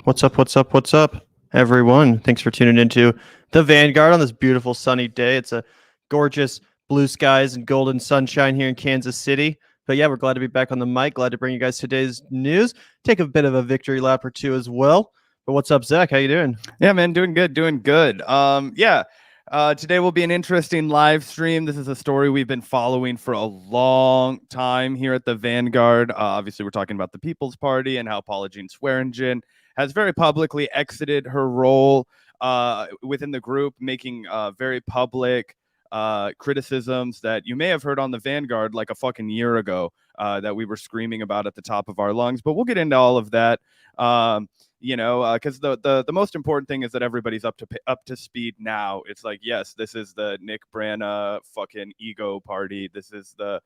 What's up? What's up? What's up, everyone? Thanks for tuning into the Vanguard on this beautiful sunny day. It's a gorgeous blue skies and golden sunshine here in Kansas City. But yeah, we're glad to be back on the mic. Glad to bring you guys today's news. Take a bit of a victory lap or two as well. But what's up, Zach? How you doing? Yeah, man, doing good. Today will be an interesting live stream. This is a story we've been following for a long time here at the Vanguard. Obviously, we're talking about the People's Party and how Paula Swearengin has very publicly exited her role within the group, making very public criticisms that you may have heard on the Vanguard like a fucking year ago that we were screaming about at the top of our lungs. But we'll get into all of that. Because the most important thing is that everybody's up to speed now. It's like, yes, this is the Nick Brana fucking ego party. This is the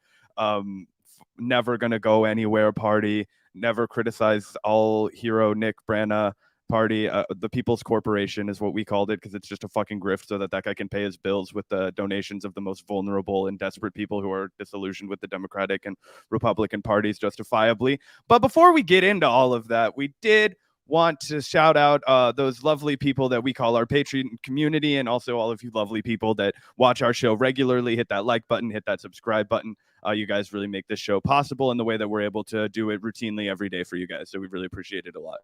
never gonna go anywhere party. Never criticize all hero Nick Brana party. The People's Corporation is what we called it, because it's just a fucking grift so that guy can pay his bills with the donations of the most vulnerable and desperate people who are disillusioned with the Democratic and Republican parties, justifiably. But before we get into all of that, we did want to shout out those lovely people that we call our Patreon community, and also all of you lovely people that watch our show regularly. Hit that like button, hit that subscribe button. You guys really make this show possible in the way that we're able to do it routinely every day for you guys. So we really appreciate it a lot.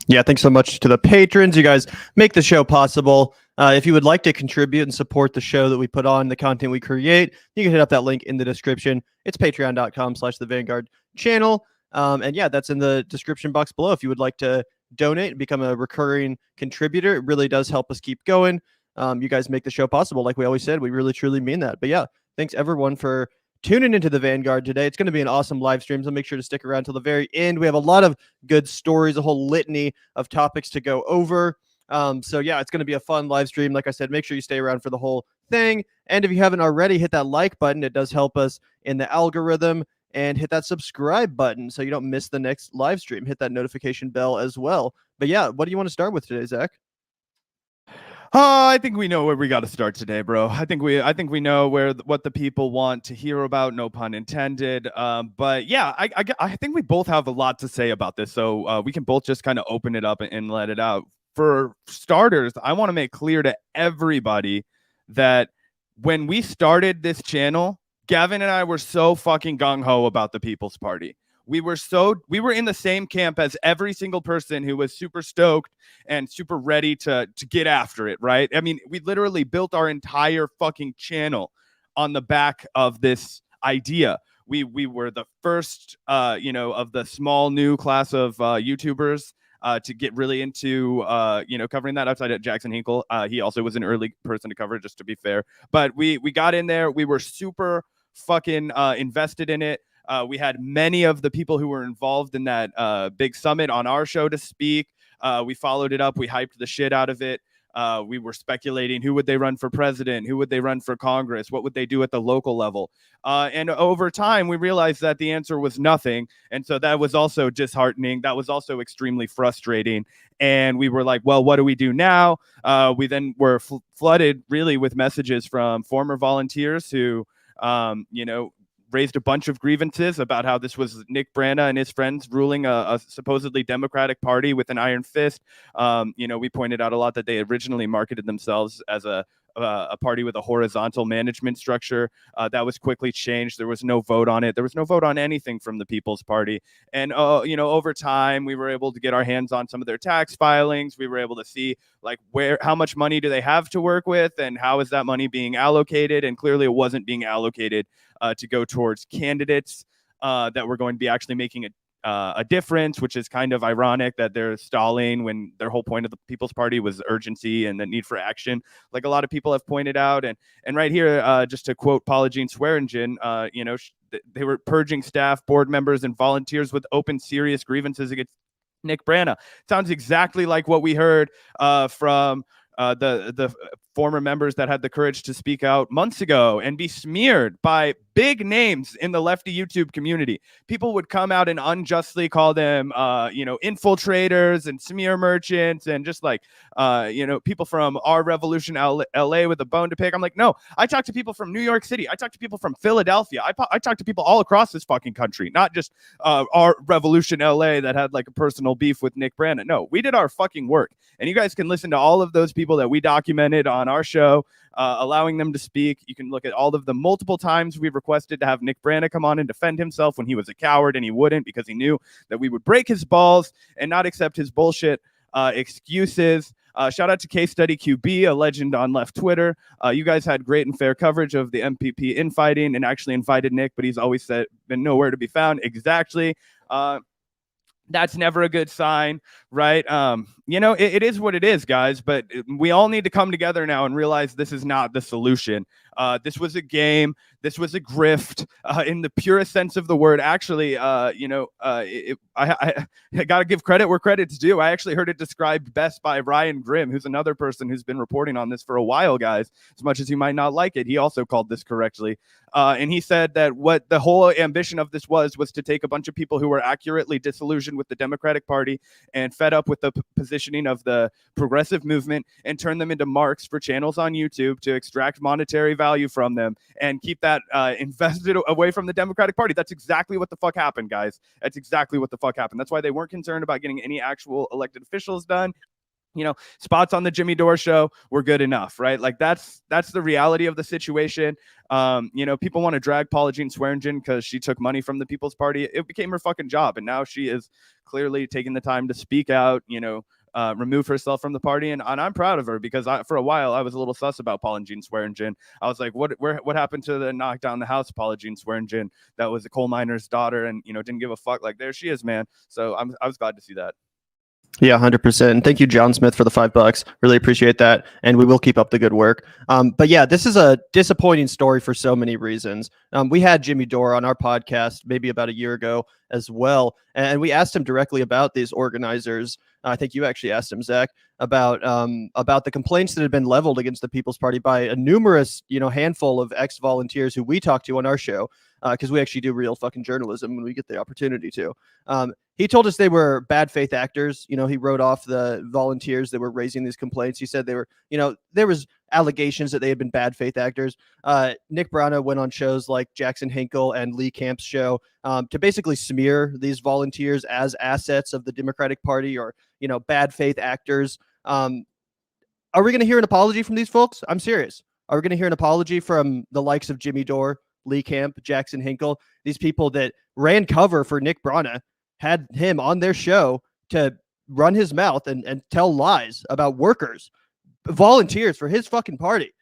Yeah, thanks so much to the patrons. You guys make the show possible. If you would like to contribute and support the show that we put on, the content we create, you can hit up that link in the description. It's patreon.com/the Vanguard channel. And yeah, that's in the description box below. If you would like to donate and become a recurring contributor, it really does help us keep going. You guys make the show possible. Like we always said, we really, truly mean that. But yeah, thanks everyone for tuning into the Vanguard today. It's going to be an awesome live stream, so make sure to stick around till the very end. We have a lot of good stories, a whole litany of topics to go over. So yeah, it's going to be a fun live stream. Like I said, make sure you stay around for the whole thing. And if you haven't already, hit that like button. It does help us in the algorithm. And hit that subscribe button so you don't miss the next live stream. Hit that notification bell as well. But yeah, what do you want to start with today, Zach? I think we know where we got to start today, bro. I think we know what the people want to hear about, no pun intended. But yeah, I think we both have a lot to say about this, so we can both just kind of open it up and let it out. For starters, I want to make clear to everybody that when we started this channel, Gavin and I were so fucking gung-ho about the People's Party. We were in the same camp as every single person who was super stoked and super ready to get after it, right? I mean, we literally built our entire fucking channel on the back of this idea. We were the first, of the small new class of YouTubers to get really into, covering that outside of Jackson Hinkle. He also was an early person to cover, just to be fair. But we got in there. We were super fucking invested in it. We had many of the people who were involved in that big summit on our show to speak. We followed it up. We hyped the shit out of it. We were speculating who would they run for president, who would they run for Congress, what would they do at the local level. And over time, we realized that the answer was nothing. And so that was also disheartening. That was also extremely frustrating. And we were like, well, what do we do now? We then were flooded really with messages from former volunteers who raised a bunch of grievances about how this was Nick Brana and his friends ruling a supposedly Democratic party with an iron fist. We pointed out a lot that they originally marketed themselves as a party with a horizontal management structure. That was quickly changed. There was no vote on it. There was no vote on anything from the People's Party. And, over time, we were able to get our hands on some of their tax filings. We were able to see how much money do they have to work with and how is that money being allocated. And clearly it wasn't being allocated to go towards candidates that were going to be actually making a difference, which is kind of ironic that they're stalling when their whole point of the People's Party was urgency and the need for action, like a lot of people have pointed out. And right here, just to quote Paula Swearengin, they were purging staff, board members, and volunteers with open serious grievances against Nick Brana. Sounds exactly like what we heard from the former members that had the courage to speak out months ago and be smeared by big names in the lefty YouTube community. People would come out and unjustly call them, infiltrators and smear merchants and just like, people from our Revolution LA with a bone to pick. I'm like, no, I talk to people from New York City. I talk to people from Philadelphia. I talk to people all across this fucking country, not just our Revolution LA that had like a personal beef with Nick Brandon. No, we did our fucking work. And you guys can listen to all of those people that we documented on our show, allowing them to speak. You can look at all of the multiple times we've requested to have Nick Brandon come on and defend himself when he was a coward and he wouldn't, because he knew that we would break his balls and not accept his bullshit excuses. Shout out to Case Study QB, a legend on left Twitter. You guys had great and fair coverage of the MPP infighting and actually invited Nick, but he's always been nowhere to be found. Exactly. That's never a good sign, right? It is what it is, guys, but we all need to come together now and realize this is not the solution. This was a game. This was a grift in the purest sense of the word. Actually, I got to give credit where credit's due. I actually heard it described best by Ryan Grimm, who's another person who's been reporting on this for a while, guys. As much as you might not like it, he also called this correctly. And he said that what the whole ambition of this was to take a bunch of people who were accurately disillusioned with the Democratic Party and fed up with the positioning of the progressive movement and turn them into marks for channels on YouTube to extract monetary value from them and keep that invested away from the Democratic Party. That's exactly what the fuck happened, guys. That's exactly what the fuck happened. That's why they weren't concerned about getting any actual elected officials done. Spots on the Jimmy Dore show were good enough, right? Like that's the reality of the situation. People want to drag Paula Jean Swearengin because she took money from the People's Party. It became her fucking job. And now she is clearly taking the time to speak out, remove herself from the party. And I'm proud of her because for a while I was a little sus about Paula Jean Swearengin. I was like, what happened to the knock down the house Paula Jean Swearengin that was a coal miner's daughter and, didn't give a fuck? Like there she is, man. So I was glad to see that. Yeah, 100%. And thank you, John Smith, for the $5. Really appreciate that. And we will keep up the good work. But yeah, this is a disappointing story for so many reasons. We had Jimmy Dore on our podcast maybe about a year ago as well. And we asked him directly about these organizers. I think you actually asked him, Zach, about the complaints that had been leveled against the People's Party by a numerous, handful of ex-volunteers who we talked to on our show, because we actually do real fucking journalism when we get the opportunity to. He told us they were bad faith actors. He wrote off the volunteers that were raising these complaints. He said they were, there was allegations that they had been bad faith actors. Nick Brana went on shows like Jackson Hinkle and Lee Camp's show to basically smear these volunteers as assets of the Democratic Party or, bad faith actors. Are we going to hear an apology from these folks? I'm serious. Are we going to hear an apology from the likes of Jimmy Dore, Lee Camp, Jackson Hinkle, these people that ran cover for Nick Brana, had him on their show to run his mouth and tell lies about workers, volunteers for his fucking party?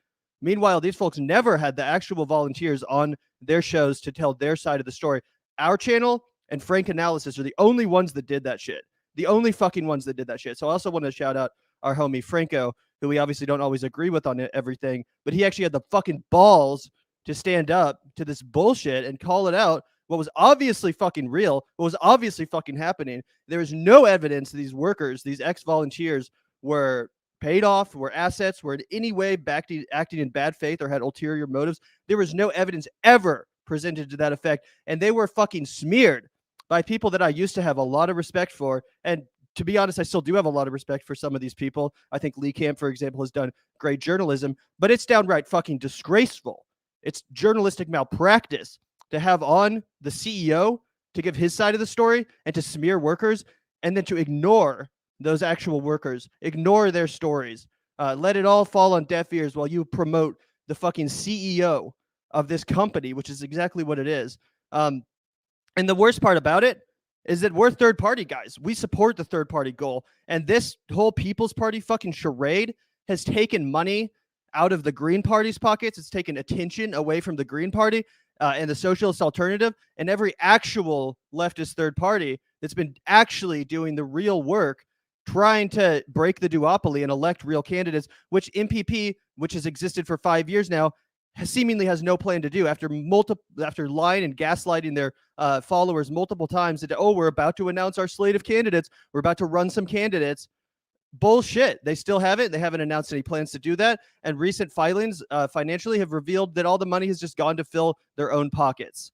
Meanwhile, these folks never had the actual volunteers on their shows to tell their side of the story. Our channel and Frank Analysis are the only ones that did that shit. The only fucking ones that did that shit. So I also want to shout out our homie Franco, who we obviously don't always agree with on everything, but he actually had the fucking balls to stand up to this bullshit and call it out. What was obviously fucking real, what was obviously fucking happening. There is no evidence that these workers, these ex-volunteers, were paid off, were assets, were in any way acting in bad faith or had ulterior motives. There was no evidence ever presented to that effect. And they were fucking smeared by people that I used to have a lot of respect for. And to be honest, I still do have a lot of respect for some of these people. I think Lee Camp, for example, has done great journalism, but it's downright fucking disgraceful. It's journalistic malpractice to have on the CEO to give his side of the story and to smear workers and then to ignore those actual workers, ignore their stories, let it all fall on deaf ears while you promote the fucking CEO of this company, which is exactly what it is. And the worst part about it is that we're third party guys. We support the third party goal. And this whole People's Party fucking charade has taken money out of the Green Party's pockets. It's taken attention away from the Green Party and the socialist alternative and every actual leftist third party that's been actually doing the real work, trying to break the duopoly and elect real candidates, which MPP, which has existed for 5 years now, seemingly has no plan to do after lying and gaslighting their followers multiple times that, oh, we're about to announce our slate of candidates. We're about to run some candidates. bullshit. They still haven't. They haven't announced any plans to do that. And recent filings financially have revealed that all the money has just gone to fill their own pockets.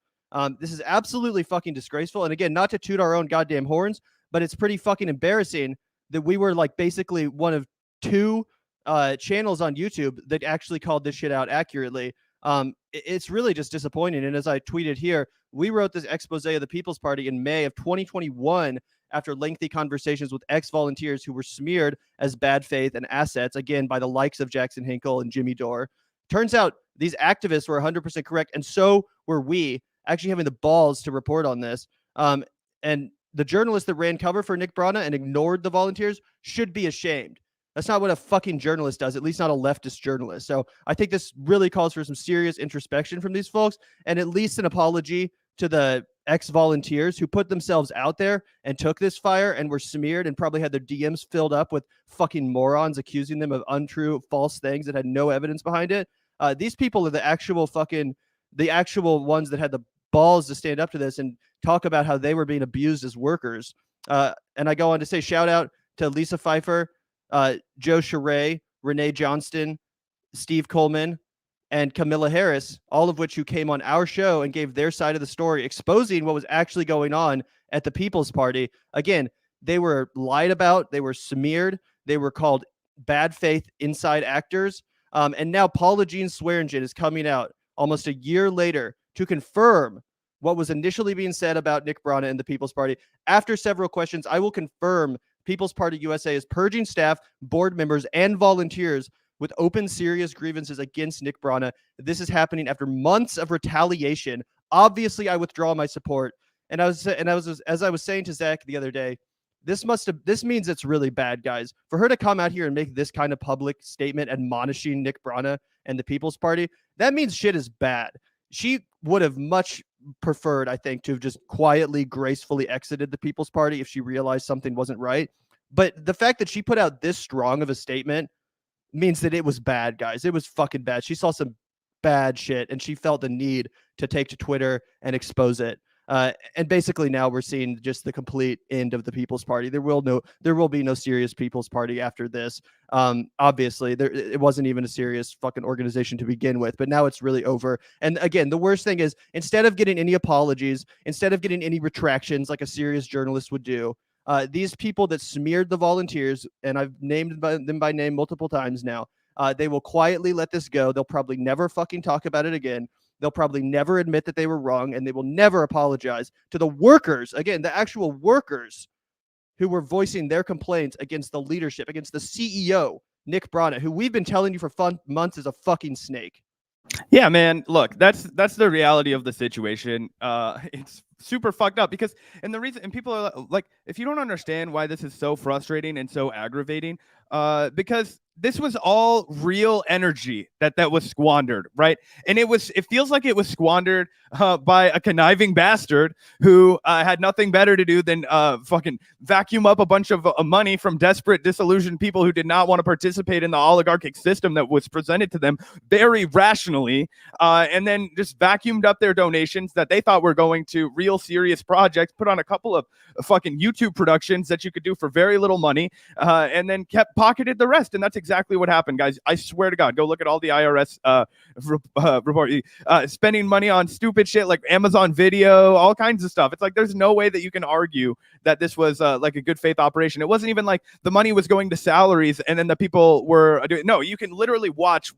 This is absolutely fucking disgraceful. And again, not to toot our own goddamn horns, but it's pretty fucking embarrassing that we were like basically one of two channels on YouTube that actually called this shit out accurately. It's really just disappointing. And as I tweeted here, we wrote this expose of the People's Party in May of 2021 after lengthy conversations with ex-volunteers who were smeared as bad faith and assets, again, by the likes of Jackson Hinkle and Jimmy Dore. Turns out these activists were 100% correct, and so were we, actually having the balls to report on this. And the journalist that ran cover for Nick Brana and ignored the volunteers should be ashamed. That's not what a fucking journalist does, at least not a leftist journalist. So I think this really calls for some serious introspection from these folks, and at least an apology to the ex-volunteers who put themselves out there and took this fire and were smeared and probably had their DMs filled up with fucking morons accusing them of untrue, false things that had no evidence behind it. These people are the actual ones that had the balls to stand up to this and talk about how they were being abused as workers. And I go on to say, shout out to Lisa Pfeiffer, Joe Charest, Renee Johnston, Steve Coleman, and Camilla Harris, all of which who came on our show and gave their side of the story, exposing what was actually going on at the People's Party. Again, they were lied about, they were smeared, they were called bad faith inside actors. And now Paula Jean Swearengin is coming out almost a year later to confirm what was initially being said about Nick Brana and the People's Party. After several questions, I will confirm People's Party USA is purging staff, board members, and volunteers with open, serious grievances against Nick Brana. This is happening after months of retaliation. Obviously, I withdraw my support. And as I was saying to Zach the other day, this means it's really bad, guys. For her to come out here and make this kind of public statement admonishing Nick Brana and the People's Party, that means shit is bad. She would have much preferred, I think, to have just quietly, gracefully exited the People's Party if she realized something wasn't right. But the fact that she put out this strong of a statement means that it was bad, guys. It was fucking bad. She saw some bad shit and she felt the need to take to Twitter and expose it. And basically now we're seeing just the complete end of the People's Party. There will be no serious People's Party after this. Obviously, it wasn't even a serious fucking organization to begin with, but now it's really over. And again, the worst thing is, instead of getting any apologies, instead of getting any retractions like a serious journalist would do, these people that smeared the volunteers, and I've named them by name multiple times now, they will quietly let this go. They'll probably never fucking talk about it again. They'll probably never admit that they were wrong, and they will never apologize to the workers, again, the actual workers who were voicing their complaints against the leadership, against the CEO, Nick Brana, who we've been telling you for months is a fucking snake. Yeah, man. Look, that's the reality of the situation. It's super fucked up because, and the reason, and people are like, if you don't understand why this is so frustrating and so aggravating, because this was all real energy that was squandered, right? And it feels like it was squandered by a conniving bastard who had nothing better to do than fucking vacuum up a bunch of money from desperate, disillusioned people who did not want to participate in the oligarchic system that was presented to them very rationally, and then just vacuumed up their donations that they thought were going to real serious projects, put on a couple of fucking YouTube productions that you could do for very little money, and then pocketed the rest. And that's exactly what happened, guys. I swear to God, go look at all the IRS report, spending money on stupid shit like Amazon Video, all kinds of stuff. It's like there's no way that you can argue that this was like a good faith operation. It wasn't even like the money was going to salaries and then the people were doing. No, you can literally watch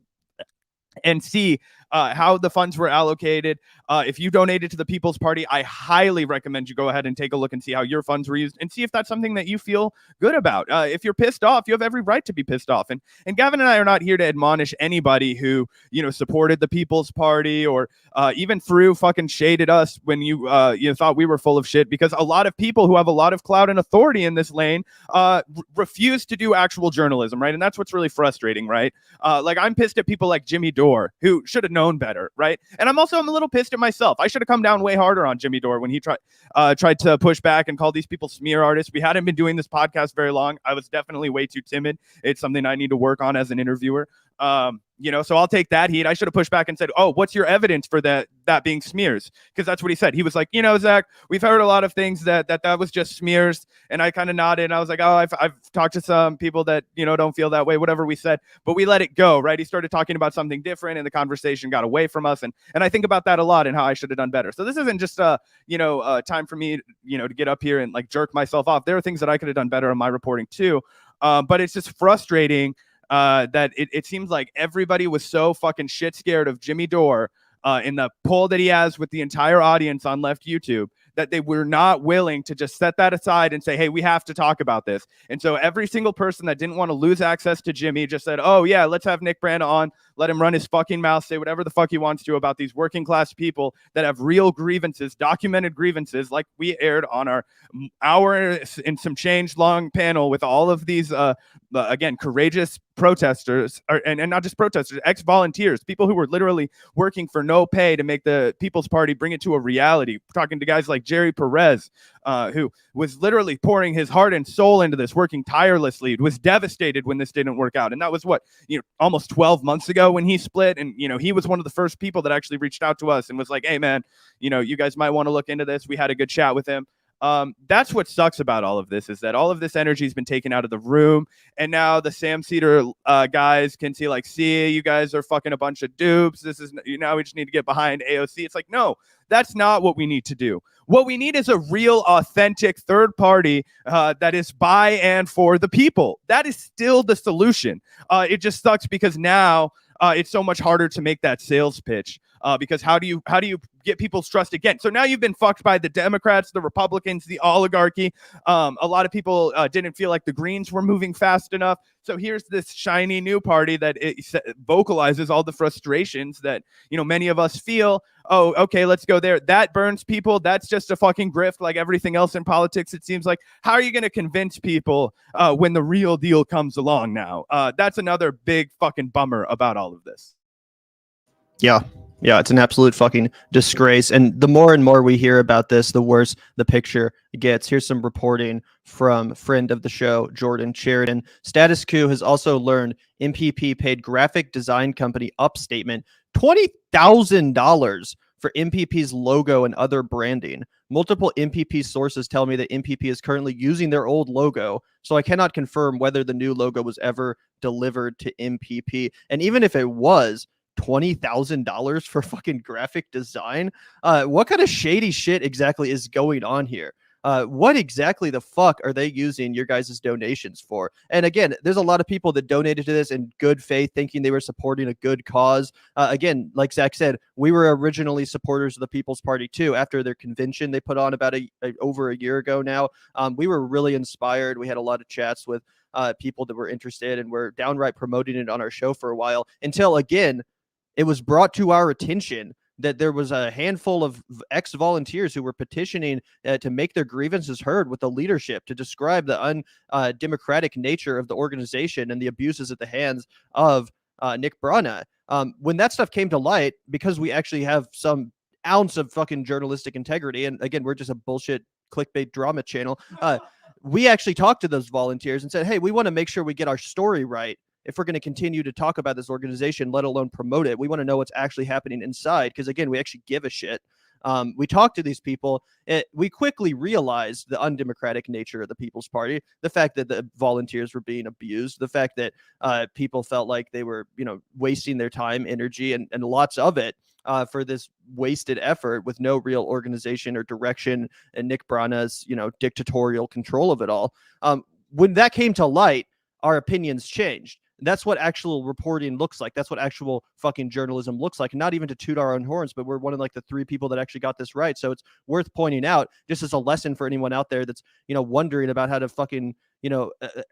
and see how the funds were allocated. If you donated to the People's Party, I highly recommend you go ahead and take a look and see how your funds were used and see if that's something that you feel good about. If you're pissed off, you have every right to be pissed off. And Gavin and I are not here to admonish anybody who, supported the People's Party or even threw fucking shade at us when you thought we were full of shit, because a lot of people who have a lot of clout and authority in this lane refuse to do actual journalism, right? And that's what's really frustrating, right? Like I'm pissed at people like Jimmy Dore, who should have known better, right? And I'm a little pissed at myself. I should have come down way harder on Jimmy Dore when he tried to push back and call these people smear artists. We hadn't been doing this podcast very long. I was definitely way too timid. It's something I need to work on as an interviewer. So I'll take that heat. I should have pushed back and said, oh, what's your evidence for that being smears? Because that's what he said. He was like, Zach, we've heard a lot of things that was just smears. And I kind of nodded. And I was like, oh, I've talked to some people that, don't feel that way, whatever we said, but we let it go, right? He started talking about something different and the conversation got away from us. And I think about that a lot and how I should have done better. So this isn't just time for me, to get up here and like jerk myself off. There are things that I could have done better in my reporting too. But it's just frustrating that it seems like everybody was so fucking shit scared of Jimmy Dore in the poll that he has with the entire audience on Left YouTube, that they were not willing to just set that aside and say, hey, we have to talk about this. And so every single person that didn't want to lose access to Jimmy just said, oh yeah, let's have Nick Brana on, let him run his fucking mouth, say whatever the fuck he wants to about these working class people that have real grievances, documented grievances, like we aired on our hour and some change long panel with all of these, again, courageous protesters, and not just protesters, ex-volunteers, people who were literally working for no pay to make the People's Party bring it to a reality. We're talking to guys like Jerry Perez, who was literally pouring his heart and soul into this, working tirelessly, was devastated when this didn't work out. And that was almost 12 months ago when he split. And, he was one of the first people that actually reached out to us and was like, hey man, you guys might want to look into this. We had a good chat with him. That's what sucks about all of this, is that all of this energy has been taken out of the room. And now the Sam Cedar guys can see, you guys are fucking a bunch of dupes. This is, now we just need to get behind AOC. It's like, no, that's not what we need to do. What we need is a real, authentic third party that is by and for the people. That is still the solution. It just sucks because now it's so much harder to make that sales pitch. Because how do you get people's trust again? So now you've been fucked by the Democrats, the Republicans, the oligarchy. A lot of people didn't feel like the Greens were moving fast enough. So here's this shiny new party that it vocalizes all the frustrations that many of us feel. Oh, okay, let's go there. That burns people. That's just a fucking grift, like everything else in politics. It seems like, how are you going to convince people when the real deal comes along now? That's another big fucking bummer about all of this. Yeah, it's an absolute fucking disgrace. And the more and more we hear about this, the worse the picture gets. Here's some reporting from friend of the show, Jordan Sheridan. Status Quo has also learned MPP paid graphic design company Upstatement $20,000 for MPP's logo and other branding. Multiple MPP sources tell me that MPP is currently using their old logo, so I cannot confirm whether the new logo was ever delivered to MPP. And even if it was, $20,000 for fucking graphic design. What kind of shady shit exactly is going on here? What exactly the fuck are they using your guys' donations for? And again, there's a lot of people that donated to this in good faith, thinking they were supporting a good cause. Again, like Zach said, we were originally supporters of the People's Party too. After their convention they put on about over a year ago now, we were really inspired. We had a lot of chats with people that were interested, and were downright promoting it on our show for a while, until again, it was brought to our attention that there was a handful of ex-volunteers who were petitioning to make their grievances heard with the leadership, to describe the undemocratic nature of the organization and the abuses at the hands of Nick Brana. When that stuff came to light, because we actually have some ounce of fucking journalistic integrity, and again, we're just a bullshit clickbait drama channel, we actually talked to those volunteers and said, hey, we want to make sure we get our story right. If we're going to continue to talk about this organization, let alone promote it, we want to know what's actually happening inside. Because again, we actually give a shit. We talked to these people. We quickly realized the undemocratic nature of the People's Party, the fact that the volunteers were being abused, the fact that people felt like they were, wasting their time, energy, and lots of it for this wasted effort with no real organization or direction, and Nick Brana's, dictatorial control of it all. When that came to light, our opinions changed. That's what actual reporting looks like. That's what actual fucking journalism looks like. Not even to toot our own horns, but we're one of like the 3 people that actually got this right. So it's worth pointing out, just as a lesson for anyone out there that's, wondering about how to fucking,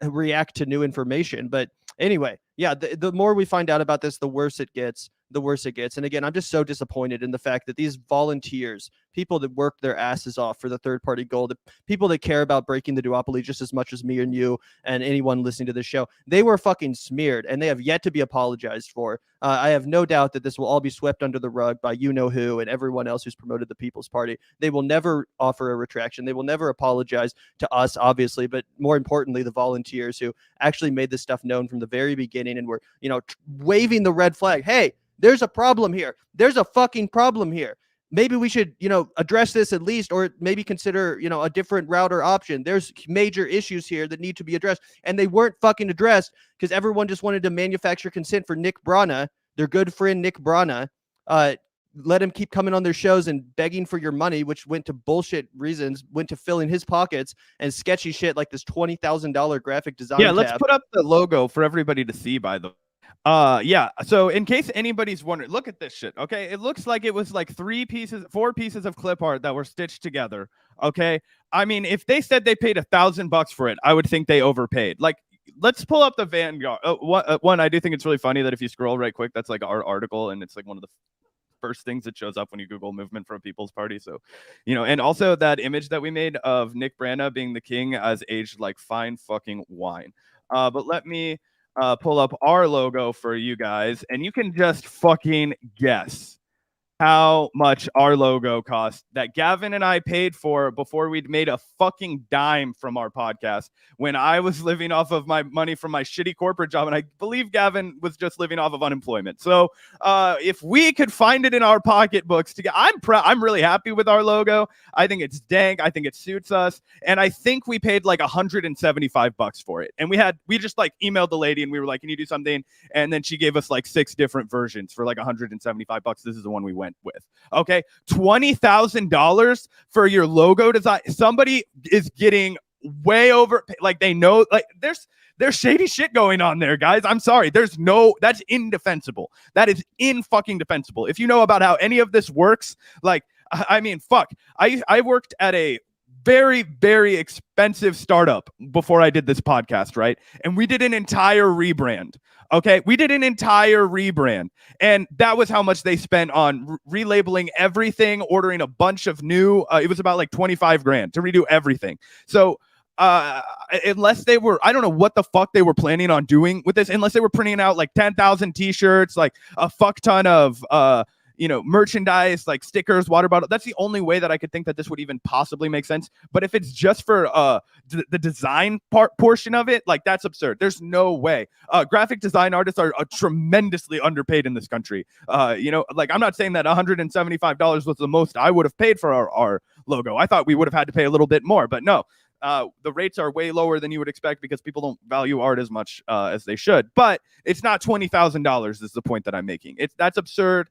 react to new information. But anyway, yeah, the more we find out about this, the worse it gets. And again, I'm just so disappointed in the fact that these volunteers, people that work their asses off for the third party goal, the people that care about breaking the duopoly just as much as me and you and anyone listening to this show, they were fucking smeared, and they have yet to be apologized for. I have no doubt that this will all be swept under the rug by you-know-who and everyone else who's promoted the People's Party. They will never offer a retraction. They will never apologize to us, obviously, but more importantly, importantly, the volunteers who actually made this stuff known from the very beginning and were, waving the red flag. Hey, there's a problem here. There's a fucking problem here. Maybe we should, address this at least, or maybe consider, a different route or option. There's major issues here that need to be addressed. And they weren't fucking addressed because everyone just wanted to manufacture consent for Nick Brana, their good friend Nick Brana. Let him keep coming on their shows and begging for your money, which went to bullshit reasons, went to filling his pockets and sketchy shit like this $20,000 graphic design. Yeah, let's put up the logo for everybody to see, by the way. Yeah, so in case anybody's wondering, look at this shit. Okay, it looks like it was like 4 pieces of clip art that were stitched together. Okay, I mean, if they said they paid $1,000 for it, I would think they overpaid. Like, let's pull up the Vanguard. One, I do think it's really funny that if you scroll right quick, that's like our article, and it's like one of the first things that shows up when you Google movement for a people's party. So, and also that image that we made of Nick Brana being the king as aged like fine fucking wine. But let me pull up our logo for you guys, and you can just fucking guess how much our logo cost that Gavin and I paid for before we'd made a fucking dime from our podcast, when I was living off of my money from my shitty corporate job, and I believe Gavin was just living off of unemployment. So if we could find it in our pocketbooks to get, I'm really happy with our logo. I think it's dank. I think it suits us, and I think we paid like $175 for it. And we just like emailed the lady and we were like, "Can you do something?" And then she gave us like 6 different versions for like $175. This is the one we went with. Okay, $20,000 for your logo design. Somebody is getting way over, like, they know, like, there's shady shit going on there, guys. I'm sorry. That's indefensible. That is fucking defensible. If you know about how any of this works, like, I mean, fuck. I worked at a very, very expensive startup before I did this podcast, right? And we did an entire rebrand. Okay, we did an entire rebrand, and that was how much they spent on relabeling everything, ordering a bunch of new. It was about like 25 grand to redo everything. So unless they were, I don't know what the fuck they were planning on doing with this, unless they were printing out like 10,000 t-shirts, like a fuck ton of merchandise, like stickers, water bottle. That's the only way that I could think that this would even possibly make sense. But if it's just for the design portion of it, like, that's absurd. There's no way. Graphic design artists are tremendously underpaid in this country. Like, I'm not saying that $175 was the most I would have paid for our logo. I thought we would have had to pay a little bit more, but no. The rates are way lower than you would expect because people don't value art as much as they should. But it's not $20,000 is the point that I'm making. That's absurd.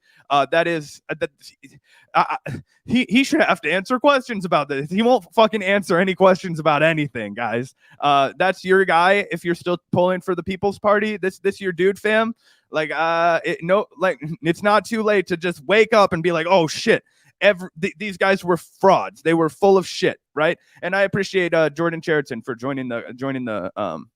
He should have to answer questions about this. He won't fucking answer any questions about anything, guys. That's your guy. If you're still pulling for the People's Party, this your dude, fam. Like, it's not too late to just wake up and be like, oh shit. These guys were frauds. They were full of shit, right? And I appreciate Jordan Cheriton for joining the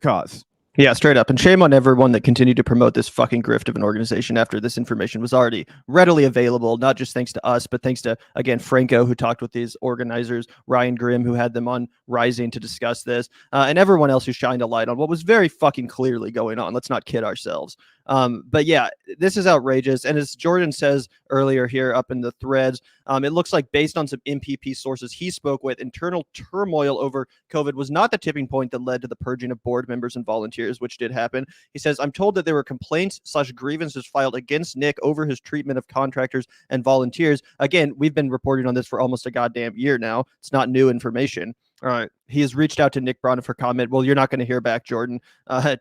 cause. Yeah, straight up. And shame on everyone that continued to promote this fucking grift of an organization after this information was already readily available, not just thanks to us, but thanks to, again, Franco, who talked with these organizers, Ryan Grimm, who had them on Rising to discuss this, and everyone else who shined a light on what was very fucking clearly going on. Let's not kid ourselves. But yeah, this is outrageous. And as Jordan says earlier here up in the threads, it looks like based on some MPP sources he spoke with, internal turmoil over COVID was not the tipping point that led to the purging of board members and volunteers, which did happen. He says, I'm told that there were complaints/grievances filed against Nick over his treatment of contractors and volunteers. Again, we've been reporting on this for almost a goddamn year now. It's not new information. All right. He has reached out to Nick Brana for comment. Well, you're not going to hear back, Jordan.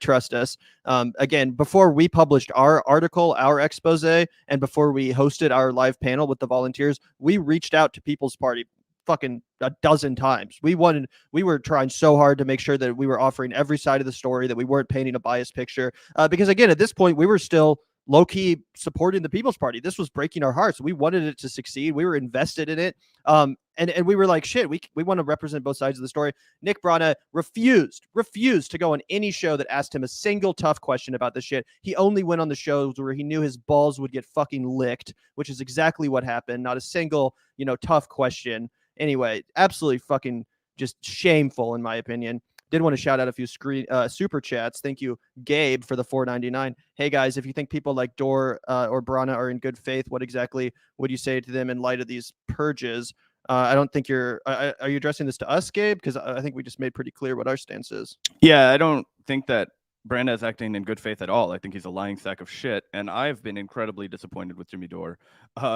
Trust us. Again, before we published our article, our expose, and before we hosted our live panel with the volunteers, we reached out to People's Party fucking a dozen times. We were trying so hard to make sure that we were offering every side of the story, that we weren't painting a biased picture. Because again, at this point, we were still low-key supporting the People's Party. This was breaking our hearts. We wanted it to succeed. We were invested in it. And we were like, shit, we want to represent both sides of the story. Nick Brana refused to go on any show that asked him a single tough question about this shit. He only went on the shows where he knew his balls would get fucking licked, which is exactly what happened. Not a single, tough question. Anyway, absolutely fucking just shameful, in my opinion. Did want to shout out a few super chats. Thank you, Gabe, for the $4.99. Hey guys, if you think people like Dor or Brana are in good faith, what exactly would you say to them in light of these purges? I don't think you're. Are you addressing this to us, Gabe? Because I think we just made pretty clear what our stance is. Yeah, I don't think that Branda is acting in good faith at all. I think he's a lying sack of shit, and I've been incredibly disappointed with Jimmy Dore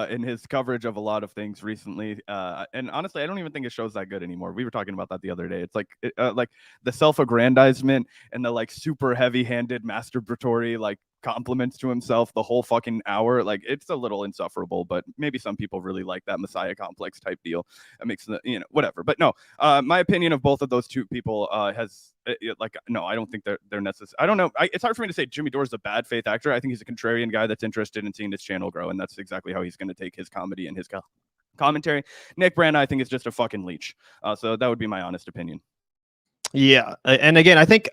in his coverage of a lot of things recently. And honestly, I don't even think his show's that good anymore. We were talking about that the other day. It's like the self-aggrandizement and the like super heavy-handed masturbatory like compliments to himself the whole fucking hour. Like it's a little insufferable, but maybe some people really like that Messiah complex type deal. It makes the whatever. But no, my opinion of both of those two people has. No, I don't think they're necessary. I don't know. It's hard for me to say Jimmy Dore is a bad faith actor. I think he's a contrarian guy that's interested in seeing his channel grow, and that's exactly how he's going to take his comedy and his commentary. Nick Brand, I think, is just a fucking leech. So that would be my honest opinion. Yeah, and again, I think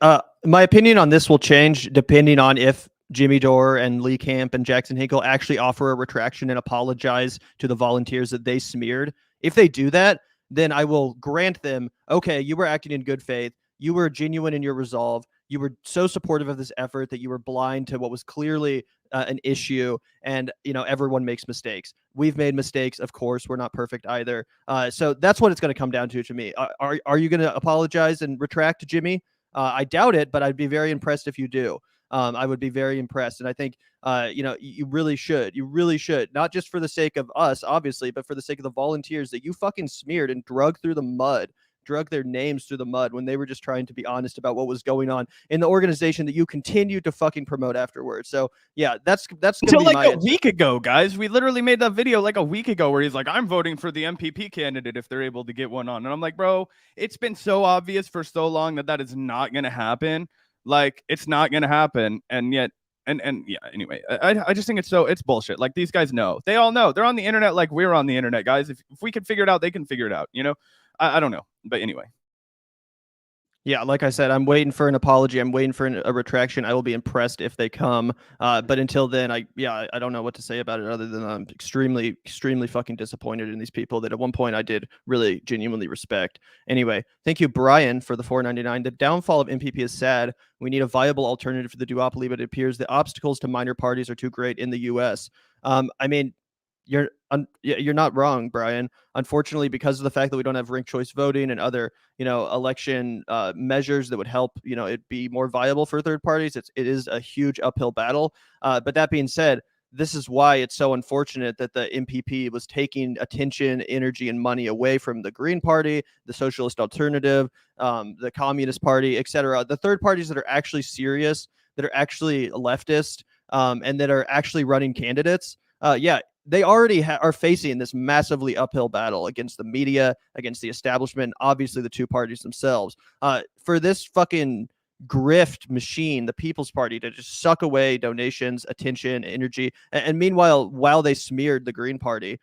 my opinion on this will change depending on if Jimmy Dore and Lee Camp and Jackson Hinkle actually offer a retraction and apologize to the volunteers that they smeared. If they do that, then I will grant them, okay, you were acting in good faith. You were genuine in your resolve. You were so supportive of this effort that you were blind to what was clearly an issue. And, everyone makes mistakes. We've made mistakes. Of course, we're not perfect either. So that's what it's going to come down to me. Are you going to apologize and retract, Jimmy? I doubt it, but I'd be very impressed if you do. I would be very impressed. And I think, you really should. You really should. Not just for the sake of us, obviously, but for the sake of the volunteers that you fucking smeared and drug their names through the mud when they were just trying to be honest about what was going on in the organization that you continued to fucking promote afterwards. So yeah, that's until like a week ago, guys. We literally made that video like a week ago where he's like, I'm voting for the MPP candidate if they're able to get one on. And I'm like, bro, it's been so obvious for so long that is not going to happen. Like, it's not going to happen. And yet, and yeah, anyway, I just think it's bullshit. Like, these guys know. They all know. They're on the internet like we're on the internet, guys. If we can figure it out, they can figure it out, I don't know. But anyway. Yeah, like I said, I'm waiting for an apology. I'm waiting for a retraction. I will be impressed if they come. But until then, I don't know what to say about it other than I'm extremely, extremely fucking disappointed in these people that at one point I did really genuinely respect. Anyway, thank you, Brian, for the $4.99. The downfall of MPP is sad. We need a viable alternative for the duopoly, but it appears the obstacles to minor parties are too great in the U.S. I mean, you're not wrong, Brian. Unfortunately, because of the fact that we don't have ranked choice voting and other, election measures that would help, it be more viable for third parties, it is a huge uphill battle. But that being said, this is why it's so unfortunate that the MPP was taking attention, energy, and money away from the Green Party, the Socialist Alternative, the Communist Party, etc. The third parties that are actually serious, that are actually leftist, and that are actually running candidates. They already are facing this massively uphill battle against the media, against the establishment, obviously the two parties themselves. For this fucking grift machine, the People's Party, to just suck away donations, attention, energy, and meanwhile, while they smeared the Green Party,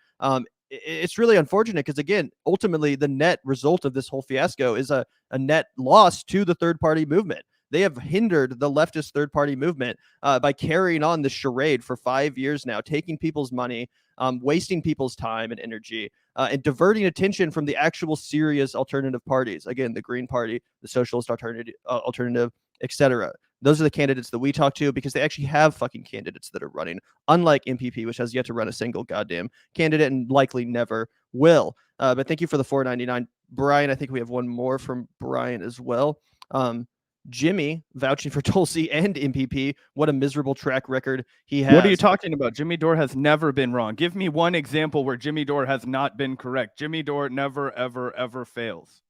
it's really unfortunate because, again, ultimately, the net result of this whole fiasco is a net loss to the third party movement. They have hindered the leftist third party movement by carrying on the charade for 5 years now, taking people's money, wasting people's time and energy, and diverting attention from the actual serious alternative parties. Again, the Green Party, the Socialist Alternative, etc. Those are the candidates that we talk to because they actually have fucking candidates that are running, unlike MPP, which has yet to run a single goddamn candidate and likely never will. But thank you for the $4.99. Brian, I think we have one more from Brian as well. Jimmy vouching for Tulsi and MPP. What a miserable track record he has. What are you talking about? Jimmy Dore has never been wrong. Give me one example where Jimmy Dore has not been correct. Jimmy Dore never, ever, ever fails.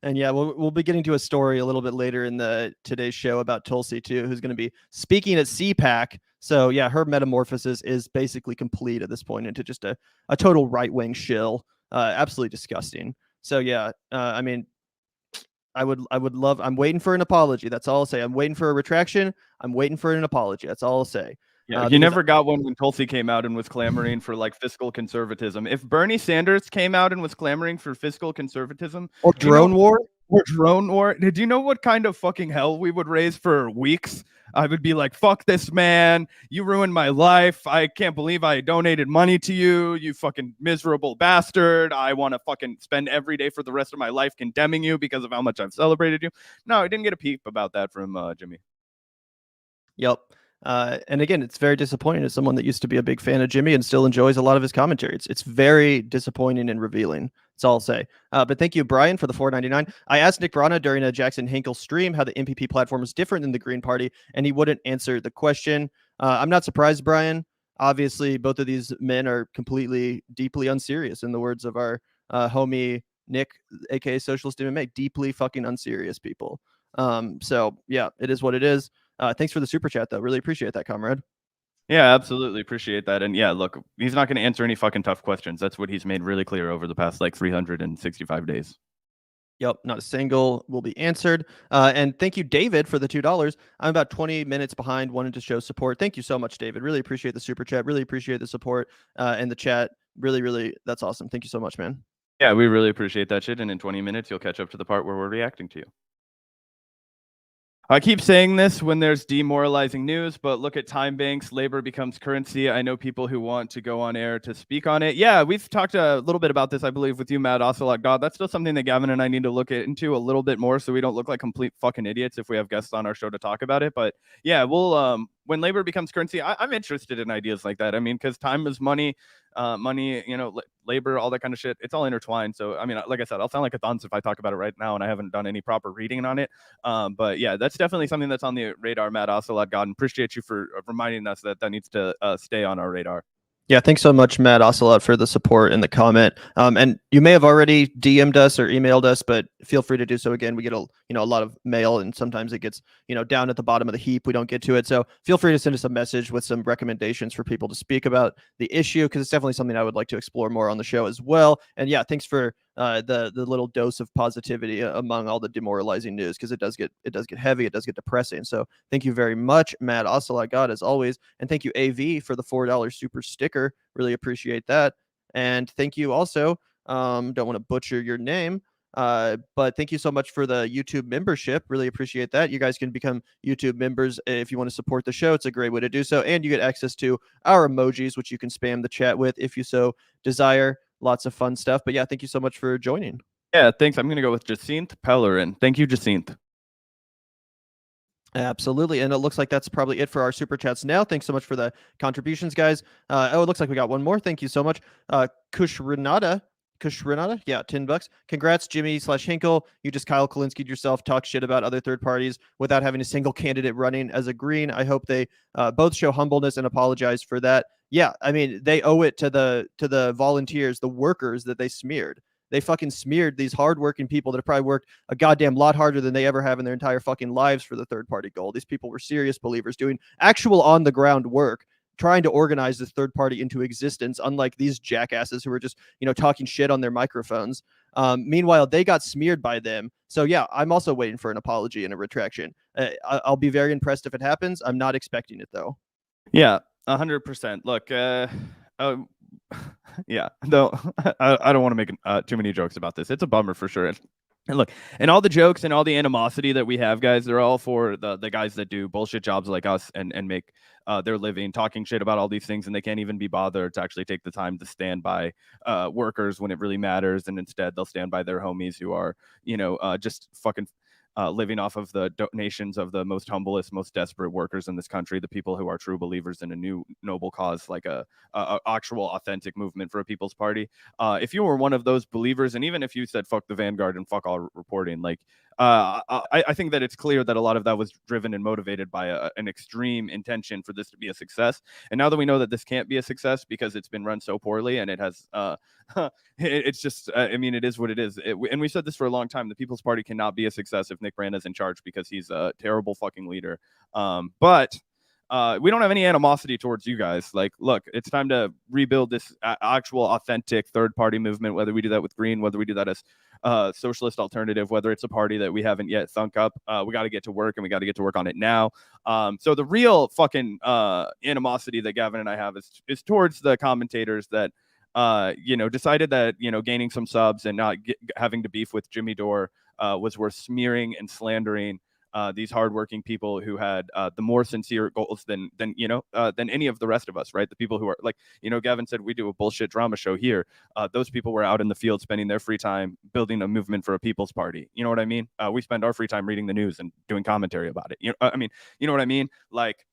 And yeah, we'll be getting to a story a little bit later in today's show about Tulsi too, who's going to be speaking at CPAC. So yeah, her metamorphosis is basically complete at this point into just a total right-wing shill. Absolutely disgusting. So yeah, I mean, I would love. I'm waiting for an apology. That's all I'll say. I'm waiting for a retraction. I'm waiting for an apology. That's all I'll say. Yeah, you never got one when Tulsi came out and was clamoring for like fiscal conservatism. If Bernie Sanders came out and was clamoring for fiscal conservatism or drone war, did you know what kind of fucking hell we would raise for weeks? I would be like, fuck this man. You ruined my life. I can't believe I donated money to you. You fucking miserable bastard. I want to fucking spend every day for the rest of my life condemning you because of how much I've celebrated you. No, I didn't get a peep about that from Jimmy. Yep. And again, it's very disappointing as someone that used to be a big fan of Jimmy and still enjoys a lot of his commentary. It's very disappointing and revealing. That's all I'll say. But thank you, Brian, for the $4.99. I asked Nick Brana during a Jackson Hinkle stream how the MPP platform is different than the Green Party, and he wouldn't answer the question. I'm not surprised, Brian. Obviously, both of these men are completely, deeply unserious, in the words of our homie Nick, aka Socialist MMA. Deeply fucking unserious people. So yeah, it is what it is. Thanks for the super chat, though. Really appreciate that, comrade. Yeah, absolutely appreciate that. And yeah, look, he's not going to answer any fucking tough questions. That's what he's made really clear over the past like 365 days. Yep, not a single will be answered. And thank you, David, for the $2. I'm about 20 minutes behind, wanting to show support. Thank you so much, David. Really appreciate the super chat. Really appreciate the support and the chat. Really, really, that's awesome. Thank you so much, man. Yeah, we really appreciate that shit. And in 20 minutes, you'll catch up to the part where we're reacting to you. I keep saying this when there's demoralizing news, but look at time banks. Labor becomes currency. I know people who want to go on air to speak on it. Yeah, we've talked a little bit about this, I believe, with you, Matt. Also, like God, that's still something that Gavin and I need to look into a little bit more, so we don't look like complete fucking idiots if we have guests on our show to talk about it. But yeah, we'll when labor becomes currency, I'm interested in ideas like that. I mean, because time is money. Money, you know, labor, all that kind of shit. It's all intertwined. So, I mean, like I said, I'll sound like a dunce if I talk about it right now and I haven't done any proper reading on it. But yeah, that's definitely something that's on the radar, Matt Ocelot. God, appreciate you for reminding us that needs to stay on our radar. Yeah, thanks so much, Matt Ocelot, for the support in the comment. And you may have already DM'd us or emailed us, but feel free to do so again. We get a lot of mail, and sometimes it gets down at the bottom of the heap. We don't get to it, so feel free to send us a message with some recommendations for people to speak about the issue, because it's definitely something I would like to explore more on the show as well. And yeah, thanks for the little dose of positivity among all the demoralizing news, because it does get heavy, it does get depressing. So thank you very much, Matt Ocelot, God, as always, and thank you, AV, for the $4 super sticker. Really appreciate that. And thank you also, don't want to butcher your name, but thank you so much for the YouTube membership. Really appreciate that. You guys can become YouTube members if you want to support the show. It's a great way to do so. And you get access to our emojis, which you can spam the chat with if you so desire. Lots of fun stuff. But yeah, thank you so much for joining. Yeah, thanks. I'm going to go with Jacinth Pellerin. Thank you, Jacinth. Absolutely. And it looks like that's probably it for our super chats now. Thanks so much for the contributions, guys. It looks like we got one more. Thank you so much. Kush Renata. Yeah, $10. Congrats, Jimmy/Hinkle. You just Kyle Kalinski'd yourself, talk shit about other third parties without having a single candidate running as a green. I hope they both show humbleness and apologize for that. Yeah, I mean, they owe it to the volunteers, the workers that they smeared. They fucking smeared these hardworking people that have probably worked a goddamn lot harder than they ever have in their entire fucking lives for the third party goal. These people were serious believers doing actual on the ground work, trying to organize this third party into existence, unlike these jackasses who are just, talking shit on their microphones. Meanwhile, they got smeared by them. So yeah, I'm also waiting for an apology and a retraction. I'll be very impressed if it happens. I'm not expecting it though. Yeah, 100%. Look, yeah, no, I don't want to make too many jokes about this. It's a bummer for sure. And look, and all the jokes and all the animosity that we have, guys, they're all for the guys that do bullshit jobs like us and make their living talking shit about all these things, and they can't even be bothered to actually take the time to stand by workers when it really matters, and instead they'll stand by their homies who are, just fucking living off of the donations of the most humblest, most desperate workers in this country, the people who are true believers in a new noble cause, like a actual authentic movement for a people's party. If you were one of those believers, and even if you said fuck the Vanguard and fuck all reporting, like I think that it's clear that a lot of that was driven and motivated by an extreme intention for this to be a success. And now that we know that this can't be a success because it's been run so poorly, and it has it's just I mean, it is what it is. And we said this for a long time: the People's Party cannot be a success if Nick Branda's in charge, because he's a terrible fucking leader. But we don't have any animosity towards you guys. Like, look, it's time to rebuild this actual authentic third party movement, whether we do that with Green, whether we do that as socialist alternative, whether it's a party that we haven't yet thunk up. We got to get to work, and we got to get to work on it now. So the real fucking animosity that Gavin and I have is towards the commentators that decided that, gaining some subs and not having to beef with Jimmy Dore was worth smearing and slandering these hardworking people who had the more sincere goals than any of the rest of us, right? The people who are like, Gavin said, we do a bullshit drama show here. Those people were out in the field spending their free time building a movement for a people's party. You know what I mean? We spend our free time reading the news and doing commentary about it. You know what I mean? Like,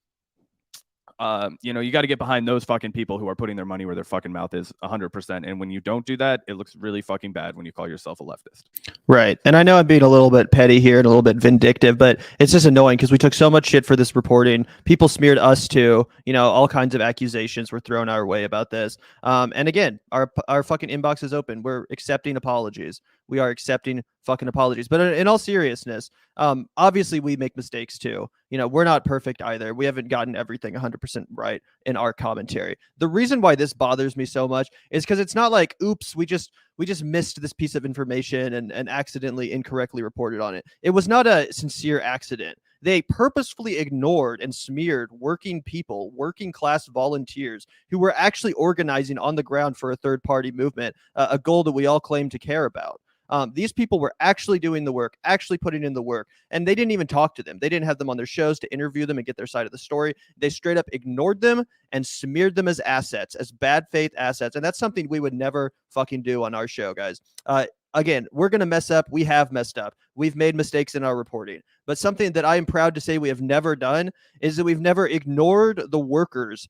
You got to get behind those fucking people who are putting their money where their fucking mouth is 100%. And when you don't do that, it looks really fucking bad when you call yourself a leftist. Right. And I know I'm being a little bit petty here and a little bit vindictive, but it's just annoying because we took so much shit for this reporting. People smeared us too. All kinds of accusations were thrown our way about this. And again, our fucking inbox is open. We're accepting apologies. We are accepting fucking apologies. But in all seriousness, obviously we make mistakes too. We're not perfect either. We haven't gotten everything 100% right in our commentary. The reason why this bothers me so much is because it's not like, oops, we just missed this piece of information and accidentally incorrectly reported on it. It was not a sincere accident. They purposefully ignored and smeared working people, working class volunteers who were actually organizing on the ground for a third party movement, a goal that we all claim to care about. These people were actually doing the work, actually putting in the work, and they didn't even talk to them. They didn't have them on their shows to interview them and get their side of the story. They straight up ignored them and smeared them as assets, as bad faith assets. And that's something we would never fucking do on our show, guys. Again, we're going to mess up. We have messed up. We've made mistakes in our reporting. But something that I am proud to say we have never done is that we've never ignored the workers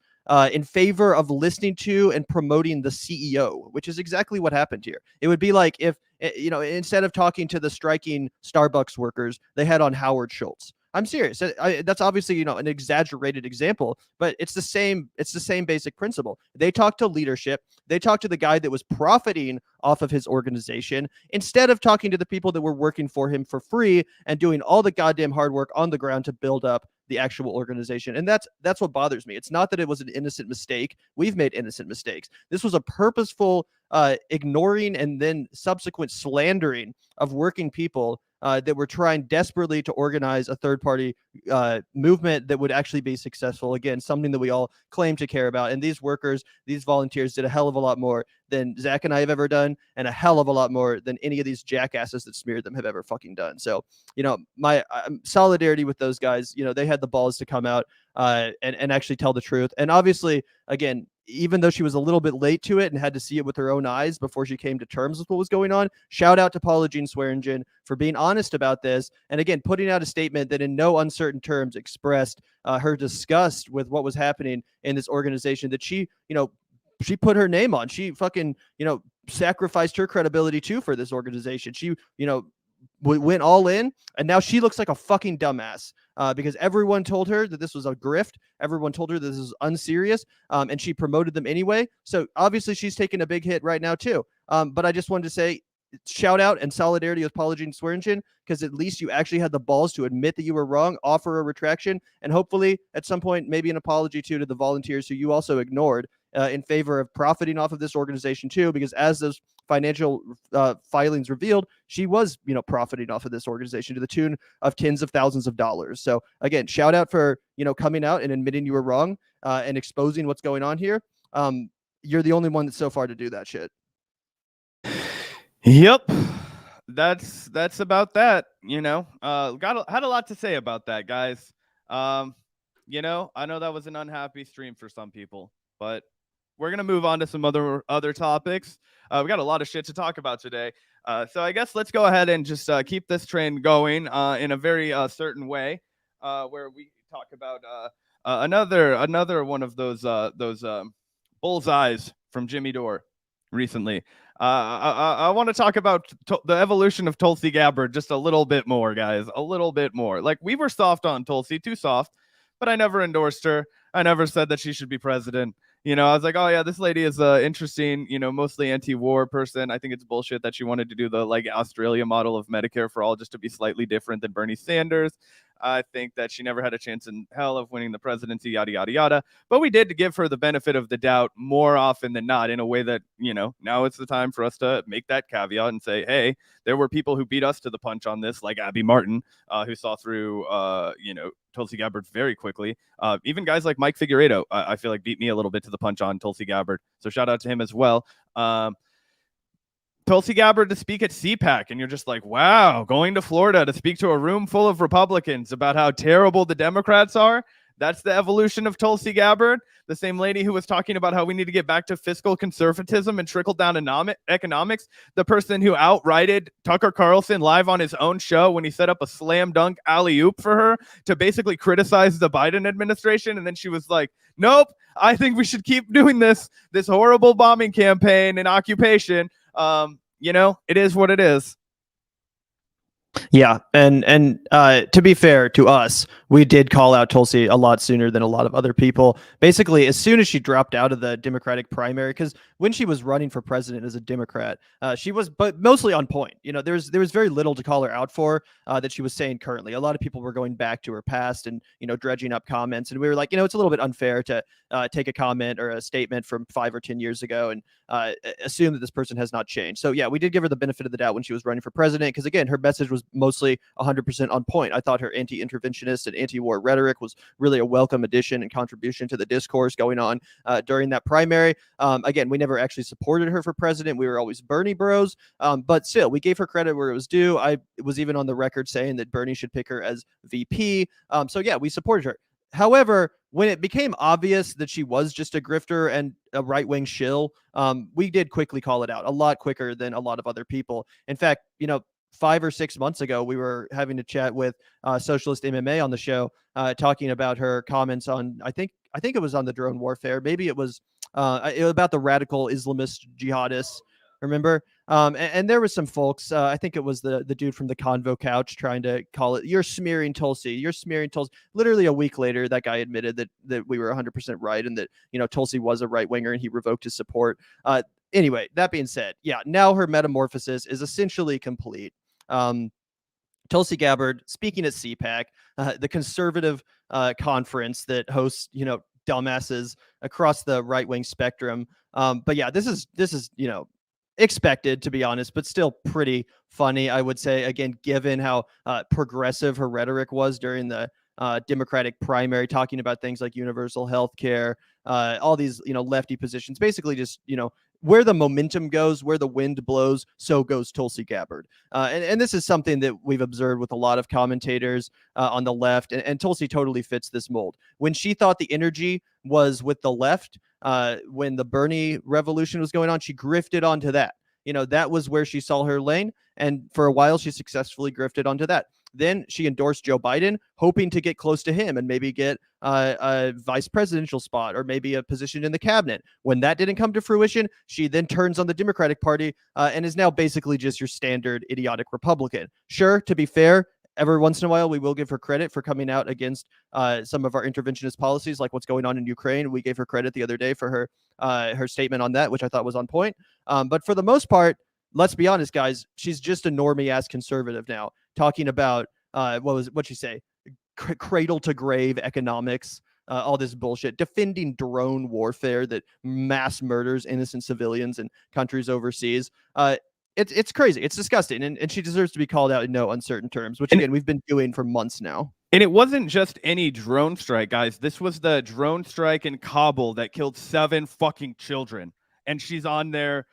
in favor of listening to and promoting the CEO, which is exactly what happened here. It would be like if, instead of talking to the striking Starbucks workers, they had on Howard Schultz. I'm serious. That's obviously, an exaggerated example, but it's the same basic principle. They talked to leadership. They talked to the guy that was profiting off of his organization instead of talking to the people that were working for him for free and doing all the goddamn hard work on the ground to build up the actual organization. And that's what bothers me. It's not that it was an innocent mistake. We've made innocent mistakes. This was a purposeful ignoring and then subsequent slandering of working people that were trying desperately to organize a third-party movement that would actually be successful. Again, something that we all claim to care about. And these workers, these volunteers did a hell of a lot more than Zach and I have ever done, and a hell of a lot more than any of these jackasses that smeared them have ever fucking done. So, my solidarity with those guys. They had the balls to come out and actually tell the truth. And obviously, again, even though she was a little bit late to it and had to see it with her own eyes before she came to terms with what was going on, shout out to Paula Jean Swearengin for being honest about this. And again, putting out a statement that in no uncertain terms expressed her disgust with what was happening in this organization that she put her name on. She fucking, sacrificed her credibility too for this organization. She, went all in, and now she looks like a fucking dumbass because everyone told her that this was a grift. Everyone told her this is unserious, and she promoted them anyway. So obviously she's taking a big hit right now too. But I just wanted to say shout out and solidarity with Paula Jean Swearengin, because at least you actually had the balls to admit that you were wrong, offer a retraction, and hopefully at some point maybe an apology to the volunteers who you also ignored in favor of profiting off of this organization too, because as those financial filings revealed, she was, profiting off of this organization to the tune of tens of thousands of dollars. So again, shout out for, coming out and admitting you were wrong and exposing what's going on here. You're the only one that's so far to do that shit. Yep. That's about that, had a lot to say about that, guys. I know that was an unhappy stream for some people, but we're going to move on to some other topics. We got a lot of shit to talk about today. So I guess let's go ahead and just keep this train going in a very certain way, where we talk about another one of those bullseyes from Jimmy Dore recently. I want to talk about the evolution of Tulsi Gabbard just a little bit more, guys. A little bit more. Like, we were soft on Tulsi, too soft, but I never endorsed her. I never said that she should be president. I was like, oh yeah, this lady is interesting, mostly anti-war person. I think it's bullshit that she wanted to do the Australia model of Medicare for all just to be slightly different than Bernie Sanders. I think that she never had a chance in hell of winning the presidency, yada, yada, yada. But we did give her the benefit of the doubt more often than not, in a way that, now it's the time for us to make that caveat and say, hey, there were people who beat us to the punch on this, like Abby Martin, who saw through, Tulsi Gabbard very quickly. Even guys like Mike Figueredo, I feel like beat me a little bit to the punch on Tulsi Gabbard. So shout out to him as well. Tulsi Gabbard to speak at CPAC, and you're just like, wow, going to Florida to speak to a room full of Republicans about how terrible the Democrats are. That's the evolution of Tulsi Gabbard, the same lady who was talking about how we need to get back to fiscal conservatism and trickle down economics. The person who outrighted Tucker Carlson live on his own show when he set up a slam dunk alley-oop for her to basically criticize the Biden administration. And then she was like, nope, I think we should keep doing this horrible bombing campaign and occupation. It is what it is. Yeah, and to be fair to us, we did call out Tulsi a lot sooner than a lot of other people. Basically, as soon as she dropped out of the Democratic primary, because when she was running for president as a Democrat, she was but mostly on point. There was very little to call her out for that she was saying currently. A lot of people were going back to her past and dredging up comments, and we were like, it's a little bit unfair to take a comment or a statement from 5 or 10 years ago and assume that this person has not changed. So yeah, we did give her the benefit of the doubt when she was running for president, because again, her message was mostly 100% on point. I thought her anti-interventionist and anti-war rhetoric was really a welcome addition and contribution to the discourse going on during that primary. Again, we never actually supported her for president. We were always Bernie bros, but still, we gave her credit where it was due. I was even on the record saying that Bernie should pick her as VP. So yeah, we supported her. However, when it became obvious that she was just a grifter and a right-wing shill, we did quickly call it out, a lot quicker than a lot of other people. In fact, 5 or 6 months ago, we were having a chat with Socialist MMA on the show, talking about her comments on, I think it was on the drone warfare. Maybe it was about the radical Islamist jihadists. Remember? And there was some folks, I think it was the dude from the Convo Couch trying to call it, you're smearing Tulsi. You're smearing Tulsi. Literally a week later, that guy admitted that we were 100% right and that, Tulsi was a right winger and he revoked his support. Anyway, that being said, yeah, now her metamorphosis is essentially complete. Tulsi Gabbard speaking at CPAC, the conservative conference that hosts, dumbasses across the right-wing spectrum. But yeah, this is expected, to be honest, but still pretty funny, I would say, again, given how progressive her rhetoric was during the Democratic primary, talking about things like universal health care, all these, lefty positions, basically just, where the momentum goes, where the wind blows, so goes Tulsi Gabbard. And this is something that we've observed with a lot of commentators on the left, and Tulsi totally fits this mold. When she thought the energy was with the left, when the Bernie revolution was going on, she grifted onto that. That was where she saw her lane, and for a while, she successfully grifted onto that. Then she endorsed Joe Biden, hoping to get close to him and maybe get a vice presidential spot or maybe a position in the cabinet. When that didn't come to fruition, she then turns on the Democratic Party and is now basically just your standard idiotic Republican. Sure, to be fair, every once in a while, we will give her credit for coming out against some of our interventionist policies, like what's going on in Ukraine. We gave her credit the other day for her statement on that, which I thought was on point. But for the most part, let's be honest, guys, she's just a normie-ass conservative now, talking about, what'd she say? Cradle to grave economics, all this bullshit, defending drone warfare that mass murders innocent civilians in countries overseas. It's crazy. It's disgusting. And she deserves to be called out in no uncertain terms, which, again, we've been doing for months now. And it wasn't just any drone strike, guys. This was the drone strike in Kabul that killed 7 fucking children. And she's on there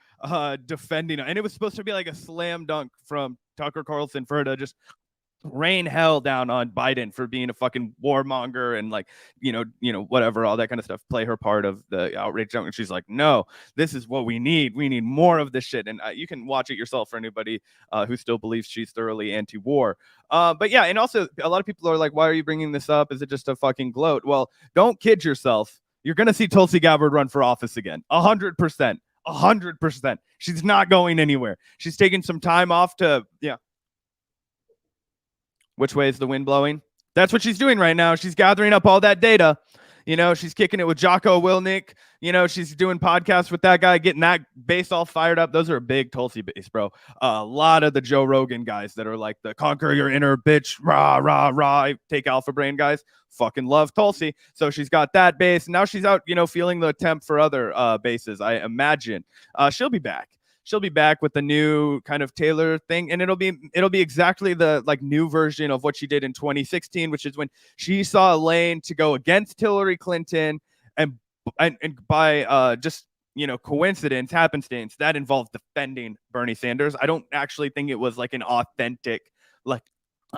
defending it. And it was supposed to be like a slam dunk from Tucker Carlson for her to just rain hell down on Biden for being a fucking warmonger and like, whatever, all that kind of stuff, play her part of the outrage. And she's like, no, this is what we need. We need more of this shit. And you can watch it yourself for anybody who still believes she's thoroughly anti-war. But yeah, and also a lot of people are like, why are you bringing this up? Is it just a fucking gloat? Well, don't kid yourself. You're going to see Tulsi Gabbard run for office again. 100%. 100%. She's not going anywhere. She's taking some time off to, Which way is the wind blowing? That's what she's doing right now. She's gathering up all that data. She's kicking it with Jocko Willink. She's doing podcasts with that guy, getting that base all fired up. Those are a big Tulsi base, bro. A lot of the Joe Rogan guys that are like the conquer your inner bitch, rah, rah, rah, take alpha brain guys, fucking love Tulsi. So she's got that base. Now she's out, feeling the temp for other bases, I imagine. She'll be back. She'll be back with the new kind of Taylor thing, and it'll be exactly the new version of what she did in 2016, which is when she saw a lane to go against Hillary Clinton, and by just coincidence, happenstance, that involved defending Bernie Sanders. I don't actually think it was like an authentic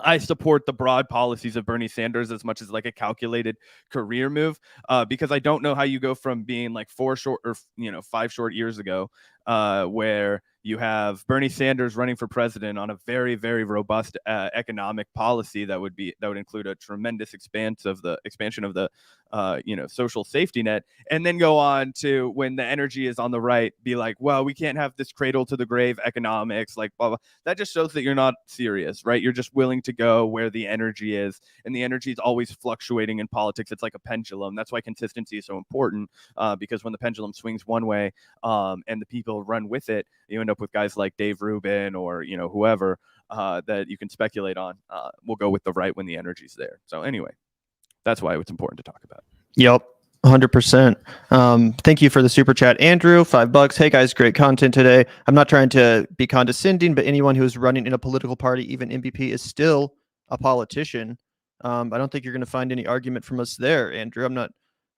I support the broad policies of Bernie Sanders as much as like a calculated career move, because I don't know how you go from being like 5 short years ago, where you have Bernie Sanders running for president on a very, very robust economic policy that would include a tremendous expansion of the social safety net, and then go on to, when the energy is on the right, be like, well, we can't have this cradle to the grave economics, like blah blah. That just shows that you're not serious, right? You're just willing to go where the energy is, and the energy is always fluctuating in politics. It's like a pendulum. That's why consistency is so important, because when the pendulum swings one way, and the people run with it, you end up with guys like Dave Rubin or whoever that you can speculate on will go with the right when the energy's there. So anyway, that's why it's important to talk about. Yep. 100%. Thank you for the super chat, Andrew. $5. Hey guys, great content today. I'm not trying to be condescending, but anyone who is running in a political party, even MVP, is still a politician. I don't think you're going to find any argument from us there, Andrew. I'm not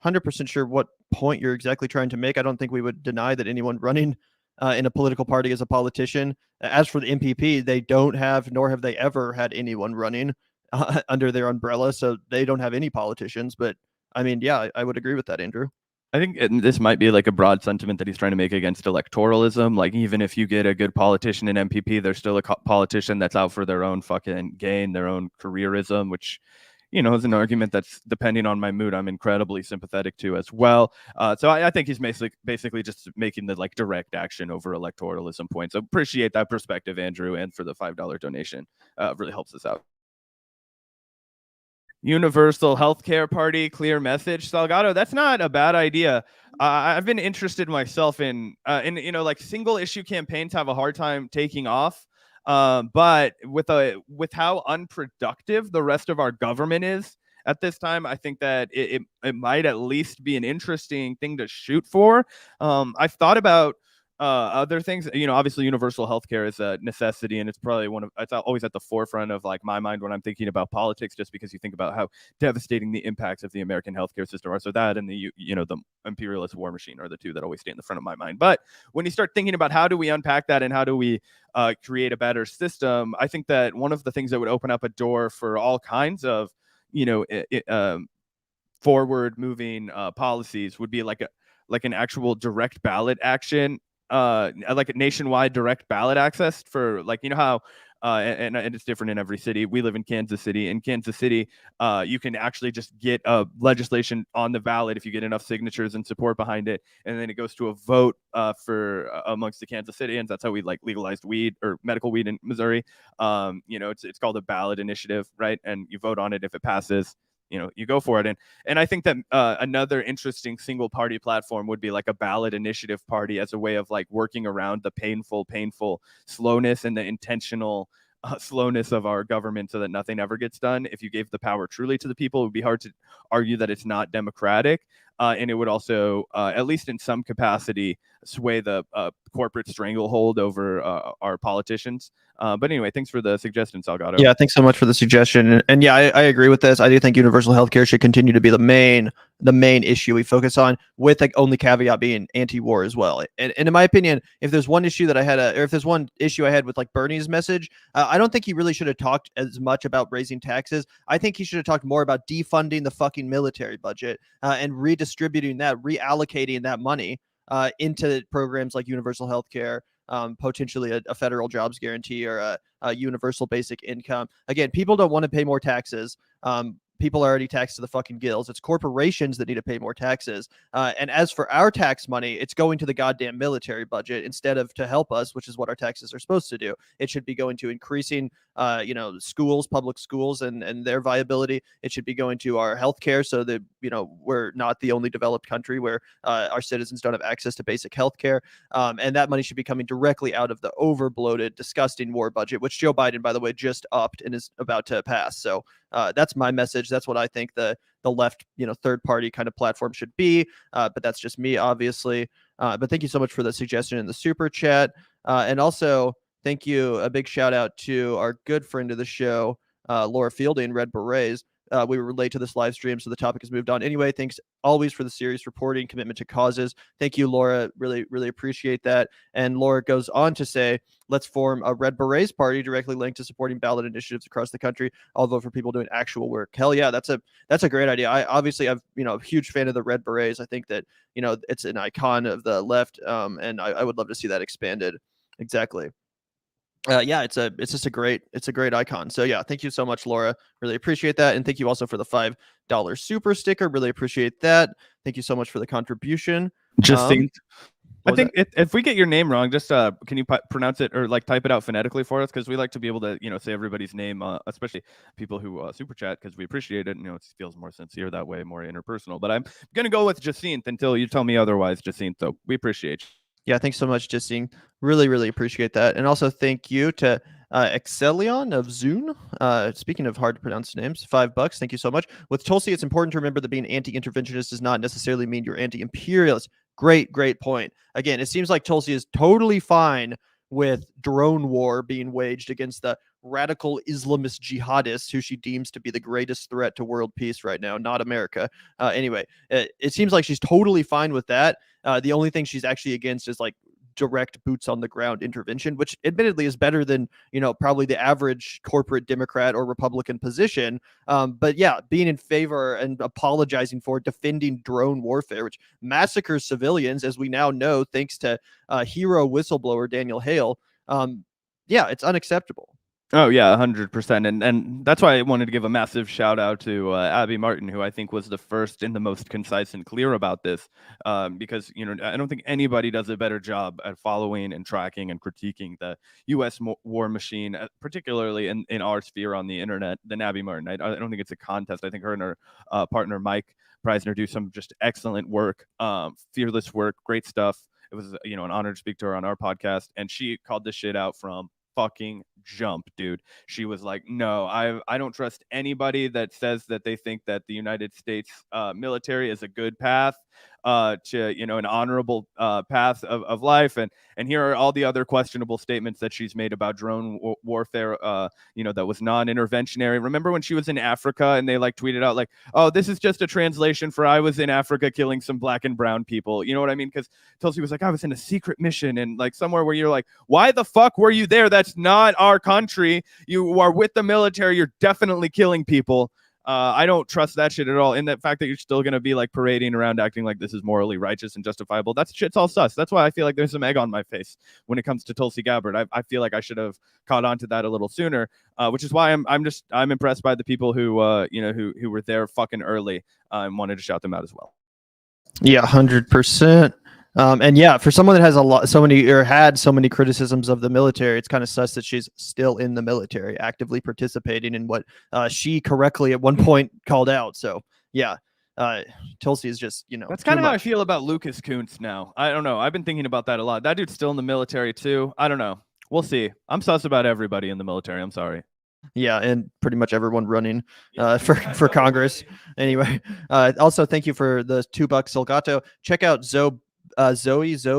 100% sure what point you're exactly trying to make. I don't think we would deny that anyone running in a political party is a politician. As for the MPP, they don't have, nor have they ever had anyone running under their umbrella, so they don't have any politicians. But I mean, yeah, I would agree with that, Andrew. I think this might be like a broad sentiment that he's trying to make against electoralism. Like, even if you get a good politician in MPP, they're still a politician that's out for their own fucking gain, their own careerism, which, is an argument that's, depending on my mood, I'm incredibly sympathetic to as well. So I think he's basically just making the like direct action over electoralism point. So appreciate that perspective, Andrew, and for the $5 donation. Really helps us out. Universal healthcare party, clear message. Salgado, that's not a bad idea. I've been interested myself in like single issue campaigns have a hard time taking off. But with how unproductive the rest of our government is at this time, I think that it might at least be an interesting thing to shoot for. I've thought about other things. Obviously universal healthcare is a necessity, and it's probably it's always at the forefront of like my mind when I'm thinking about politics, just because you think about how devastating the impacts of the American healthcare system are. So that and the imperialist war machine are the two that always stay in the front of my mind. But when you start thinking about how do we unpack that and how do we create a better system, I think that one of the things that would open up a door for all kinds of forward moving policies would be like an actual direct ballot action, like a nationwide direct ballot access for, like, how and it's different in every city. We live in Kansas City. In Kansas City, you can actually just get legislation on the ballot if you get enough signatures and support behind it, and then it goes to a vote for amongst the Kansas Citians. That's how we like legalized weed or medical weed in Missouri. It's called a ballot initiative, right? And you vote on it. If it passes, you go for it. And I think that another interesting single party platform would be like a ballot initiative party, as a way of like working around the painful slowness and the intentional slowness of our government, so that nothing ever gets done. If you gave the power truly to the people, it would be hard to argue that it's not democratic. And it would also, at least in some capacity, sway the corporate stranglehold over our politicians. But anyway, thanks for the suggestion, Salgado. Yeah, thanks so much for the suggestion. And yeah, I agree with this. I do think universal healthcare should continue to be the main issue we focus on, with the only caveat being anti-war as well. And in my opinion, if there's one issue that I had, or if there's one issue I had with like Bernie's message, I don't think he really should have talked as much about raising taxes. I think he should have talked more about defunding the fucking military budget and redistributing that, reallocating that money into programs like universal healthcare, potentially a federal jobs guarantee, or a universal basic income. Again, people don't want to pay more taxes. People are already taxed to the fucking gills. It's corporations that need to pay more taxes. And as for our tax money, it's going to the goddamn military budget instead of to help us, which is what our taxes are supposed to do. It should be going to increasing, schools, public schools, and their viability. It should be going to our healthcare, so that, we're not the only developed country where our citizens don't have access to basic healthcare. And that money should be coming directly out of the overbloated, disgusting war budget, which Joe Biden, by the way, just upped and is about to pass. So that's my message. That's what I think the left, third party kind of platform should be. But that's just me, obviously. But thank you so much for the suggestion in the super chat. And also, thank you. A big shout out to our good friend of the show, Laura Fielding, Red Berets, we were late to this live stream, so the topic has moved on. Anyway, thanks always for the serious reporting, commitment to causes. Thank you, Laura. Really, really appreciate that. And Laura goes on to say, let's form a Red Berets party directly linked to supporting ballot initiatives across the country. I'll vote for people doing actual work. Hell yeah, that's a great idea. I'm a huge fan of the Red Berets. I think that it's an icon of the left, and I would love to see that expanded. Exactly. Yeah, it's just a great icon. So yeah, thank you so much, Laura. Really appreciate that, and thank you also for the $5 super sticker. Really appreciate that. Thank you so much for the contribution. Justine, I think if we get your name wrong, just can you pronounce it or like type it out phonetically for us? Because we like to be able to say everybody's name, especially people who super chat, because we appreciate it. It feels more sincere that way, more interpersonal. But I'm gonna go with Jacinth until you tell me otherwise, Jacinth. So we appreciate you. Yeah, thanks so much, Justine. Really, really appreciate that. And also thank you to Excelion of Zune. Speaking of hard to pronounce names, $5. Thank you so much. With Tulsi, it's important to remember that being anti-interventionist does not necessarily mean you're anti-imperialist. Great point. Again, it seems like Tulsi is totally fine with drone war being waged against the radical Islamist jihadists who she deems to be the greatest threat to world peace right now, not America. Anyway, it seems like she's totally fine with that. The only thing she's actually against is like direct boots on the ground intervention, which admittedly is better than probably the average corporate Democrat or Republican position. But yeah, being in favor and apologizing for defending drone warfare, which massacres civilians, as we now know, thanks to hero whistleblower Daniel Hale. Yeah, it's unacceptable. Oh yeah, 100%, and that's why I wanted to give a massive shout out to Abby Martin, who I think was the first and the most concise and clear about this, because I don't think anybody does a better job at following and tracking and critiquing the U.S. war machine, particularly in our sphere on the internet, than Abby Martin. I don't think it's a contest. I think her and her partner Mike Preisner do some just excellent work, fearless work, great stuff. It was an honor to speak to her on our podcast, and she called this shit out from fucking jump, dude. She was like, no, I don't trust anybody that says that they think that the United States military is a good path to an honorable path of life, and here are all the other questionable statements that she's made about drone warfare that was non-interventionary. Remember when she was in Africa and they like tweeted out like, oh, this is just a translation for I was in Africa killing some black and brown people, you know what I mean? Because Tulsi was like, I was in a secret mission, and like somewhere where you're like, why the fuck were you there? That's not our country. You are with the military, you're definitely killing people. I don't trust that shit at all. And that fact that you're still going to be like parading around acting like this is morally righteous and justifiable, that's shit's all sus. That's why I feel like there's some egg on my face when it comes to Tulsi Gabbard. I feel like I should have caught on to that a little sooner, which is why I'm impressed by the people who were there fucking early and wanted to shout them out as well. Yeah, 100%. And yeah, for someone that has had so many criticisms of the military, it's kind of sus that she's still in the military, actively participating in what she correctly at one point called out. So yeah, Tulsi is just, that's kind of how I feel about Lucas Kuntz now. I don't know. I've been thinking about that a lot. That dude's still in the military too. I don't know. We'll see. I'm sus about everybody in the military. I'm sorry. Yeah, and pretty much everyone running for Congress. Anyway, also thank you for the $2 Silgato. Check out Zoe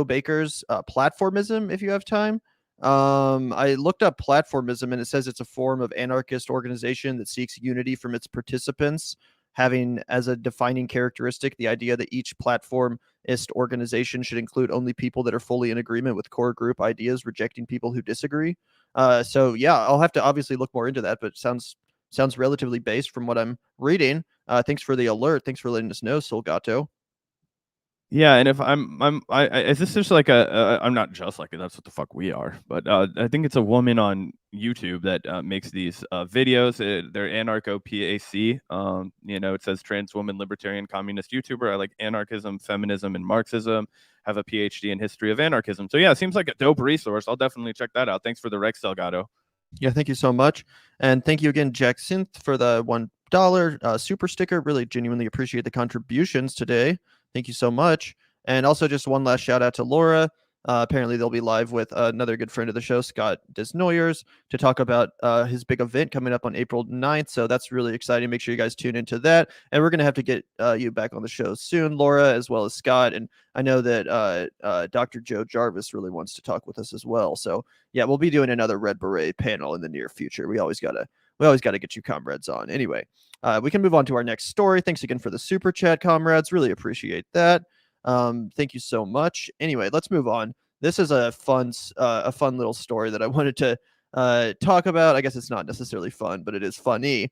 Baker's Platformism if you have time. I looked up Platformism, and it says it's a form of anarchist organization that seeks unity from its participants, having as a defining characteristic the idea that each platformist organization should include only people that are fully in agreement with core group ideas, rejecting people who disagree. So yeah, I'll have to obviously look more into that, but sounds relatively based from what I'm reading. Thanks for the alert. Thanks for letting us know, Solgato. Yeah, and if is this just like I'm not just like it, that's what the fuck we are, but I think it's a woman on YouTube that makes these videos. They're anarcho PAC. It says trans woman, libertarian, communist YouTuber. I like anarchism, feminism, and Marxism. Have a PhD in history of anarchism. So yeah, it seems like a dope resource. I'll definitely check that out. Thanks for the Rex Delgado. Yeah, thank you so much, and thank you again, Jack Synth, for the $1 super sticker. Really genuinely appreciate the contributions today. Thank you so much. And also just one last shout out to Laura. Apparently they'll be live with another good friend of the show, Scott Desnoyers, to talk about his big event coming up on April 9th. So that's really exciting. Make sure you guys tune into that. And we're going to have to get you back on the show soon, Laura, as well as Scott. And I know that Dr. Joe Jarvis really wants to talk with us as well. So yeah, we'll be doing another Red Beret panel in the near future. We always got We always got to get you comrades on. Anyway, we can move on to our next story. Thanks again for the super chat, comrades. Really appreciate that. Thank you so much. Anyway, let's move on. This is a fun little story that I wanted to talk about. I guess it's not necessarily fun, but it is funny.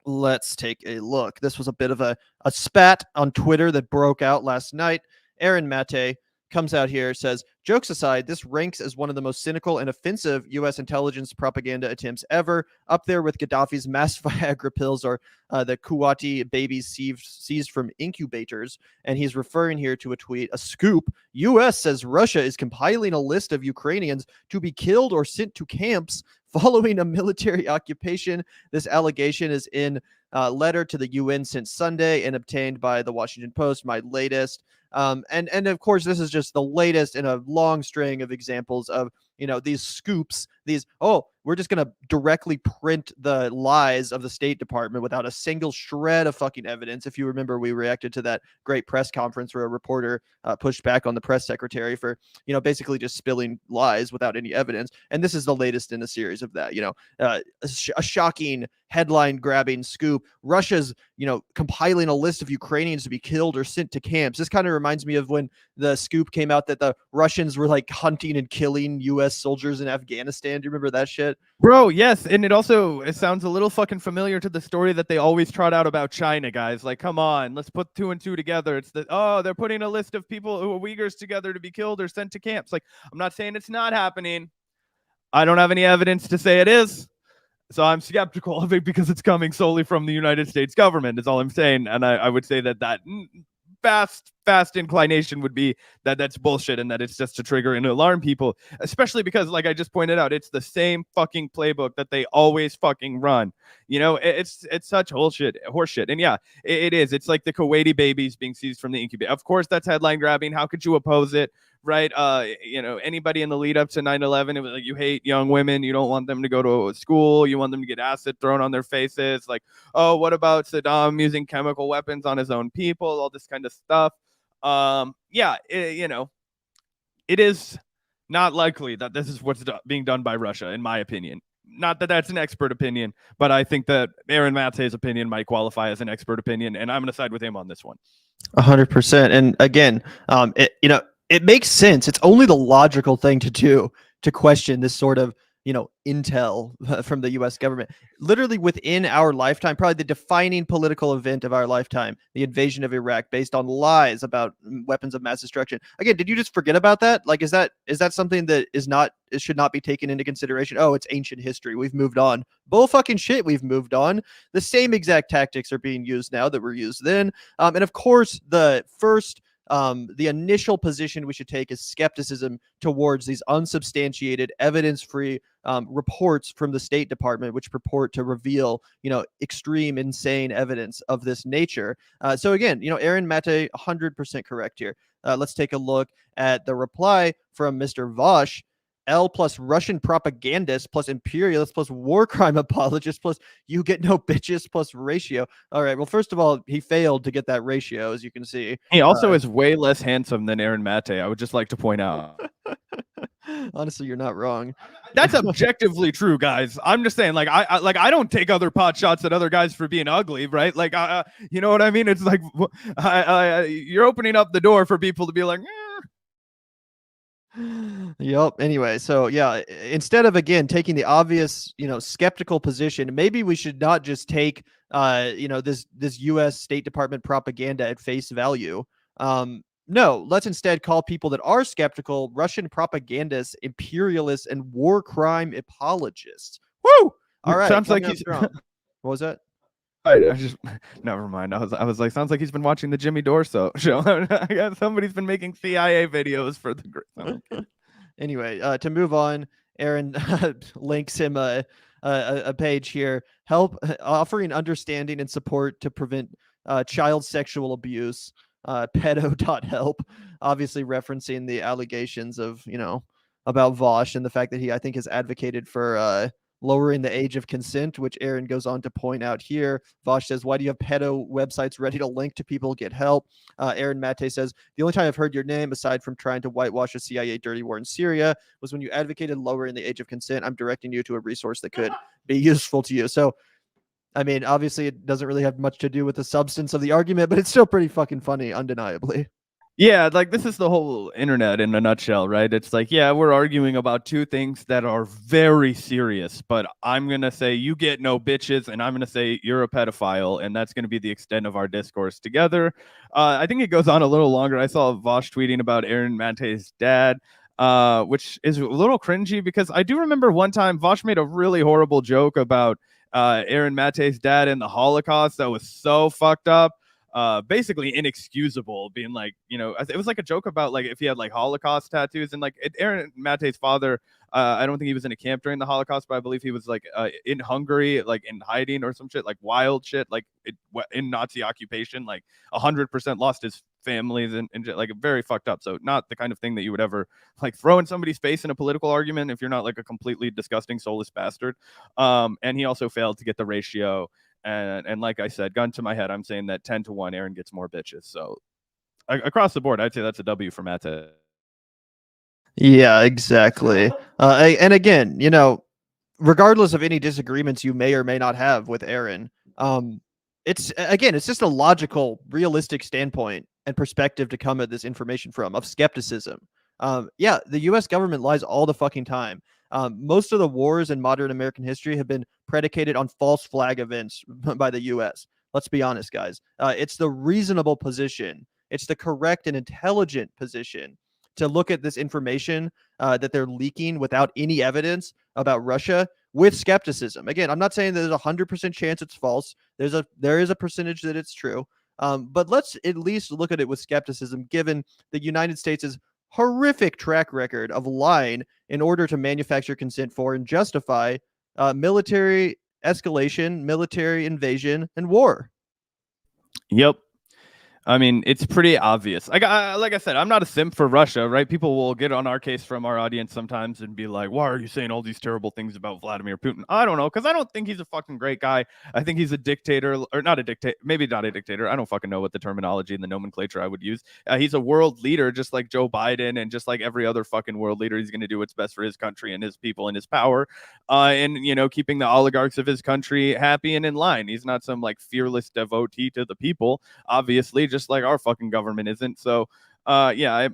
Let's take a look. This was a bit of a spat on Twitter that broke out last night. Aaron Maté comes out here, says, jokes aside, this ranks as one of the most cynical and offensive U.S. intelligence propaganda attempts ever, up there with Gaddafi's mass Viagra pills or the Kuwaiti babies seized from incubators. And he's referring here to a tweet, a scoop. U.S. says Russia is compiling a list of Ukrainians to be killed or sent to camps following a military occupation. This allegation is in a letter to the UN since Sunday and obtained by the Washington Post, my latest. And of course, this is just the latest in a long string of examples of, these scoops, we're just going to directly print the lies of the State Department without a single shred of fucking evidence. If you remember, we reacted to that great press conference where a reporter pushed back on the press secretary for, basically just spilling lies without any evidence. And this is the latest in a series of that, a shocking headline grabbing scoop. Russia's, compiling a list of Ukrainians to be killed or sent to camps. This kind of reminds me of when the scoop came out that the Russians were like hunting and killing U.S. soldiers in Afghanistan. Do you remember that shit? Bro, yes. And it sounds a little fucking familiar to the story that they always trot out about China, guys. Like, come on, let's put 2 and 2 together. It's they're putting a list of people who are Uyghurs together to be killed or sent to camps. Like, I'm not saying it's not happening. I don't have any evidence to say it is. So I'm skeptical of it because it's coming solely from the United States government, is all I'm saying. And I would say that fast inclination would be that that's bullshit and that it's just to trigger and alarm people, especially because, like I just pointed out, it's the same fucking playbook that they always fucking run. It's such horseshit. And yeah, it is. It's like the Kuwaiti babies being seized from the incubator. Of course, that's headline grabbing. How could you oppose it? Right. Anybody in the lead up to 9/11, it was like, you hate young women. You don't want them to go to a school. You want them to get acid thrown on their faces. Like, oh, what about Saddam using chemical weapons on his own people? All this kind of stuff. It is not likely that this is what's being done by Russia, in my opinion. Not that that's an expert opinion, but I think that Aaron Maté's opinion might qualify as an expert opinion, and I'm going to side with him on this one. 100%. And again, it makes sense. It's only the logical thing to do to question this sort of, intel from the U.S. government. Literally within our lifetime, probably the defining political event of our lifetime, the invasion of Iraq, based on lies about weapons of mass destruction. Again, did you just forget about that? Like, is that something that it should not be taken into consideration? Oh, it's ancient history. We've moved on. Bull fucking shit. We've moved on. The same exact tactics are being used now that were used then. And of course, the initial position we should take is skepticism towards these unsubstantiated, evidence-free reports from the State Department, which purport to reveal, extreme, insane evidence of this nature. So again, Aaron Maté, 100% correct here. Let's take a look at the reply from Mr. Vaush. L plus Russian propagandist plus imperialist plus war crime apologist plus you get no bitches plus ratio. All right. Well, first of all, he failed to get that ratio, as you can see. He also is way less handsome than Aaron Maté. I would just like to point out. Honestly, you're not wrong. That's objectively true, guys. I'm just saying, I don't take other pot shots at other guys for being ugly, right? Like, you know what I mean? It's like you're opening up the door for people to be like, Yep. Anyway, so yeah, instead of again taking the obvious, skeptical position, maybe we should not just take, this U.S. State Department propaganda at face value. No, let's instead call people that are skeptical Russian propagandists, imperialists, and war crime apologists. Woo! All right. Sounds like he's. What was that? I just never mind. I was like, sounds like he's been watching the Jimmy Dorso show. I guess somebody's been making CIA videos for the. Anyway, to move on, Aaron links him a page here. Help offering understanding and support to prevent child sexual abuse. Pedo.help, obviously referencing the allegations of about Vaush and the fact that he, I think, has advocated for lowering the age of consent, which Aaron goes on to point out here. Vaush says, why do you have pedo websites ready to link to people get help? Aaron Maté says, the only time I've heard your name, aside from trying to whitewash a CIA dirty war in Syria, was when you advocated lowering the age of consent. I'm directing you to a resource that could be useful to you. So, I mean, obviously it doesn't really have much to do with the substance of the argument, but it's still pretty fucking funny, undeniably. Yeah, like this is the whole internet in a nutshell, right? It's like, yeah, we're arguing about two things that are very serious, but I'm going to say you get no bitches, and I'm going to say you're a pedophile, and that's going to be the extent of our discourse together. I think it goes on a little longer. I saw Vaush tweeting about Aaron Maté's dad, which is a little cringy because I do remember one time Vaush made a really horrible joke about Aaron Maté's dad in the Holocaust that was so fucked up. Basically inexcusable, being like, you know, it was like a joke about like if he had like Holocaust tattoos, and like Aaron Maté's father, I don't think he was in a camp during the Holocaust, but I believe he was like in Hungary, like in hiding or some shit, like wild shit, like in Nazi occupation, like 100% lost his families and like very fucked up. So not the kind of thing that you would ever like throw in somebody's face in a political argument if you're not like a completely disgusting soulless bastard. And he also failed to get the ratio. And like I said, gun to my head, I'm saying that 10-1, Aaron gets more bitches. So across the board, I'd say that's a W for Maté. Yeah, exactly. And again, you know, regardless of any disagreements you may or may not have with Aaron, it's just a logical, realistic standpoint and perspective to come at this information from, of skepticism. Yeah, the U.S. government lies all the fucking time. Most of the wars in modern American history have been predicated on false flag events by the U.S. Let's be honest, guys. It's the reasonable position. It's the correct and intelligent position to look at this information that they're leaking without any evidence about Russia with skepticism. Again, I'm not saying there's a 100% chance it's false. There is a percentage that it's true. But let's at least look at it with skepticism, given the United States' horrific track record of lying in order to manufacture consent for and justify military escalation, military invasion, and war. Yep. I mean, it's pretty obvious. Like I said, I'm not a simp for Russia, right? People will get on our case from our audience sometimes and be like, why are you saying all these terrible things about Vladimir Putin? I don't know, because I don't think he's a fucking great guy. I think he's a dictator, or not a dictator, maybe not a dictator. I don't fucking know what the terminology and the nomenclature I would use. He's a world leader, just like Joe Biden and just like every other fucking world leader. He's going to do what's best for his country and his people and his power. And, you know, keeping the oligarchs of his country happy and in line. He's not some like fearless devotee to the people, obviously, just like our fucking government isn't. So yeah,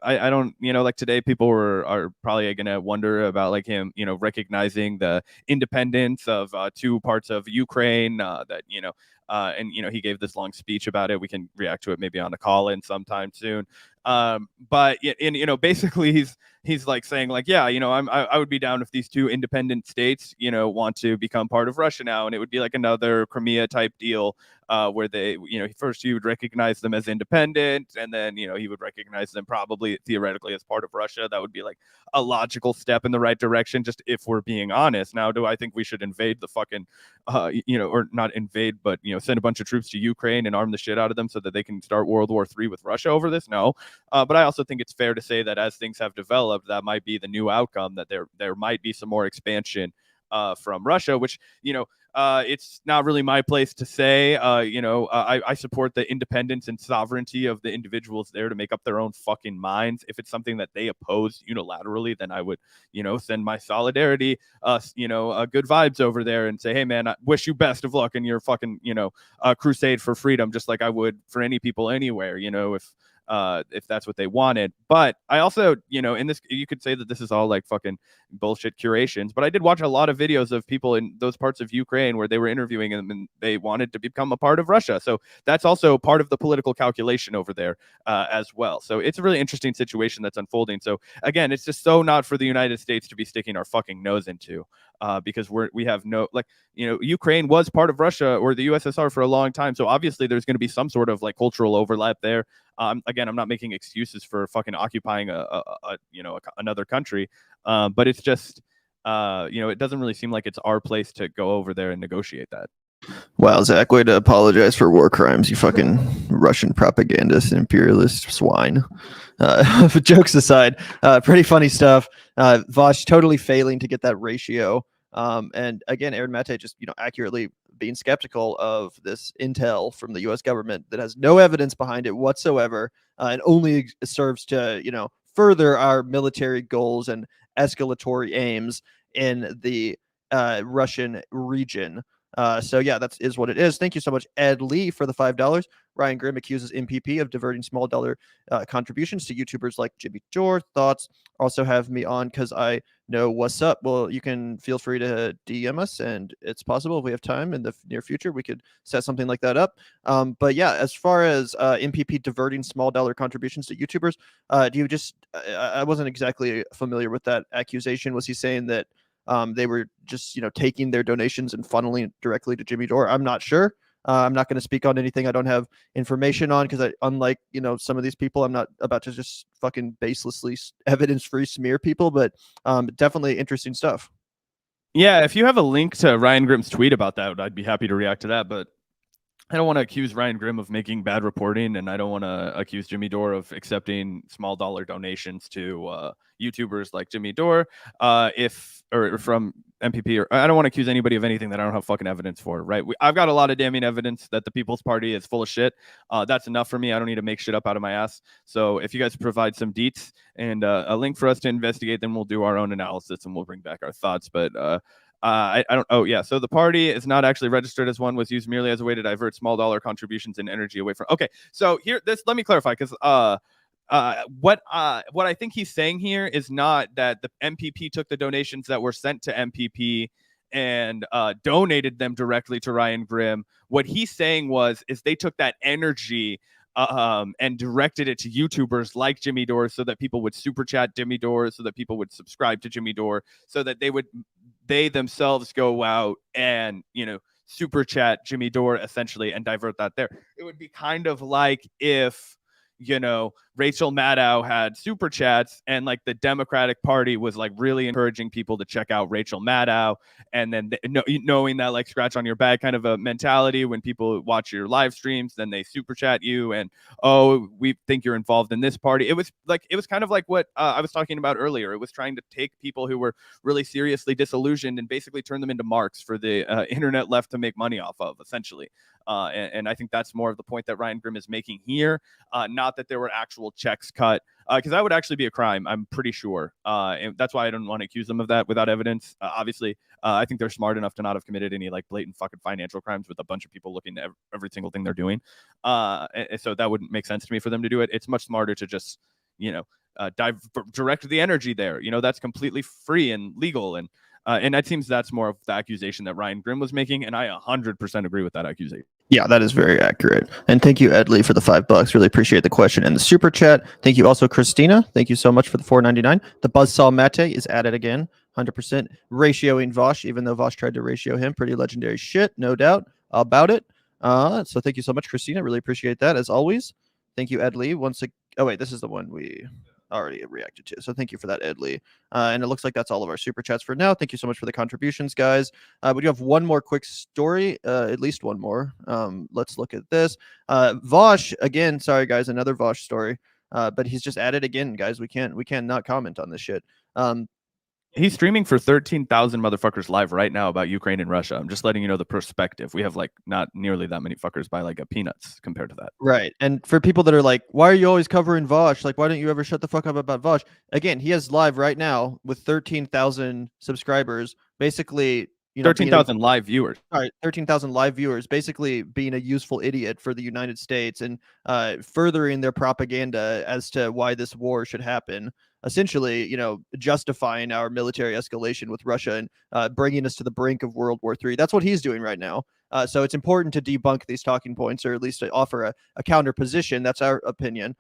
I don't, you know, like today people are probably gonna wonder about like him, you know, recognizing the independence of two parts of Ukraine, that, you know, and, you know, he gave this long speech about it. We can react to it maybe on a call in sometime soon. But you know, basically he's like saying like, yeah, you know, I would be down if these two independent states, you know, want to become part of Russia now, and it would be like another Crimea type deal, where they, you know, first he would recognize them as independent, and then, you know, he would recognize them probably theoretically as part of Russia. That would be like a logical step in the right direction, just if we're being honest. Now, do I think we should invade the fucking, you know, or not invade, but, you know, send a bunch of troops to Ukraine and arm the shit out of them so that they can start World War III with Russia over this? No. But I also think it's fair to say that as things have developed, that might be the new outcome, that there might be some more expansion from Russia, which, you know, it's not really my place to say. You know, I support the independence and sovereignty of the individuals there to make up their own fucking minds. If it's something that they oppose unilaterally, then I would, you know, send my solidarity, you know, good vibes over there and say, hey man, I wish you best of luck in your fucking, you know, crusade for freedom, just like I would for any people anywhere, you know, if that's what they wanted. But I also, you know, in this, you could say that this is all like fucking bullshit curations, but I did watch a lot of videos of people in those parts of Ukraine where they were interviewing them and they wanted to become a part of Russia. So that's also part of the political calculation over there as well. So it's a really interesting situation that's unfolding. So again, it's just so not for the United States to be sticking our fucking nose into, because we have no, like, you know, Ukraine was part of Russia or the USSR for a long time. So obviously there's going to be some sort of like cultural overlap there. Again, I'm not making excuses for fucking occupying another country, but it's just, you know, it doesn't really seem like it's our place to go over there and negotiate that. Wow, Zach, way to apologize for war crimes, you fucking Russian propagandist, imperialist swine. Jokes aside, pretty funny stuff. Vaush totally failing to get that ratio And again, Aaron Maté just accurately being skeptical of this intel from the U.S. government that has no evidence behind it whatsoever, and only serves to further our military goals and escalatory aims in the Russian region. So yeah, that is what it is. Thank you so much, Ed Lee, for the $5. Ryan Grimm accuses MPP of diverting small dollar contributions to YouTubers like Jimmy Dore. Thoughts? Also have me on because I know what's up. Well, you can feel free to DM us, and it's possible if we have time in the near future, we could set something like that up. But yeah, as far as MPP diverting small dollar contributions to YouTubers, do you just? I wasn't exactly familiar with that accusation. Was he saying that they were just taking their donations and funneling directly to Jimmy Dore? I'm not sure. I'm not going to speak on anything I don't have information on because unlike some of these people, I'm not about to just fucking baselessly evidence-free smear people. But definitely interesting stuff. Yeah, if you have a link to Ryan Grimm's tweet about that, I'd be happy to react to that. But I don't want to accuse Ryan Grimm of making bad reporting, and I don't want to accuse Jimmy Dore of accepting small dollar donations to YouTubers like Jimmy Dore, or from MPP, or I don't want to accuse anybody of anything that I don't have fucking evidence for, right? I've got a lot of damning evidence that the People's Party is full of shit. That's enough for me. I don't need to make shit up out of my ass. So if you guys provide some deets and a link for us to investigate, then we'll do our own analysis and we'll bring back our thoughts. But I don't. Oh yeah. So the party is not actually registered as one. Was used merely as a way to divert small dollar contributions and energy away from. Okay. So here, let me clarify because what I think he's saying here is not that the MPP took the donations that were sent to MPP and donated them directly to Ryan Grimm. What he's saying is they took that energy and directed it to YouTubers like Jimmy Dore so that people would super chat Jimmy Dore, so that people would subscribe to Jimmy Dore, so that they themselves go out and super chat Jimmy Dore essentially and divert that there. It would be kind of like if Rachel Maddow had super chats and like the Democratic Party was like really encouraging people to check out Rachel Maddow, and then knowing that like scratch on your back kind of a mentality when people watch your live streams, then they super chat you and we think you're involved in this party. It was kind of like what I was talking about earlier. It was trying to take people who were really seriously disillusioned and basically turn them into marks for the internet left to make money off of, essentially. And I think that's more of the point that Ryan Grimm is making here. Not that there were actual checks cut, because that would actually be a crime, I'm pretty sure. And that's why I don't want to accuse them of that without evidence. Obviously, I think they're smart enough to not have committed any like blatant fucking financial crimes with a bunch of people looking at every single thing they're doing. And so that wouldn't make sense to me for them to do it. It's much smarter to just, direct the energy there. That's completely free and legal. And it seems that's more of the accusation that Ryan Grimm was making. And I 100% agree with that accusation. Yeah, that is very accurate. And thank you, Ed Lee, for the $5. Really appreciate the question and the super chat. Thank you also, Christina. Thank you so much for the $4.99. The Buzzsaw Maté is at it again. 100% ratioing Vaush, even though Vaush tried to ratio him. Pretty legendary shit, no doubt about it. So thank you so much, Christina. Really appreciate that, as always. Thank you, Ed Lee. Oh, wait, this is the one we already reacted to. So thank you for that, Ed Lee. And it looks like that's all of our super chats for now. Thank you so much for the contributions, guys. We do have one more quick story, at least one more. Let's look at this. Vaush, again, sorry, guys, another Vaush story. But he's just added again, guys. We can't not comment on this shit. He's streaming for 13,000 motherfuckers live right now about Ukraine and Russia. I'm just letting you know the perspective. We have like not nearly that many fuckers by like a peanuts compared to that. Right. And for people that are like, why are you always covering Vaush? Like, why don't you ever shut the fuck up about Vaush? Again, he has live right now with 13,000 subscribers, basically, 13,000 live viewers. All right, 13,000 live viewers, basically being a useful idiot for the United States and furthering their propaganda as to why this war should happen. Essentially, justifying our military escalation with Russia and bringing us to the brink of World War III. That's what he's doing right now. So it's important to debunk these talking points, or at least to offer a counter position. That's our opinion.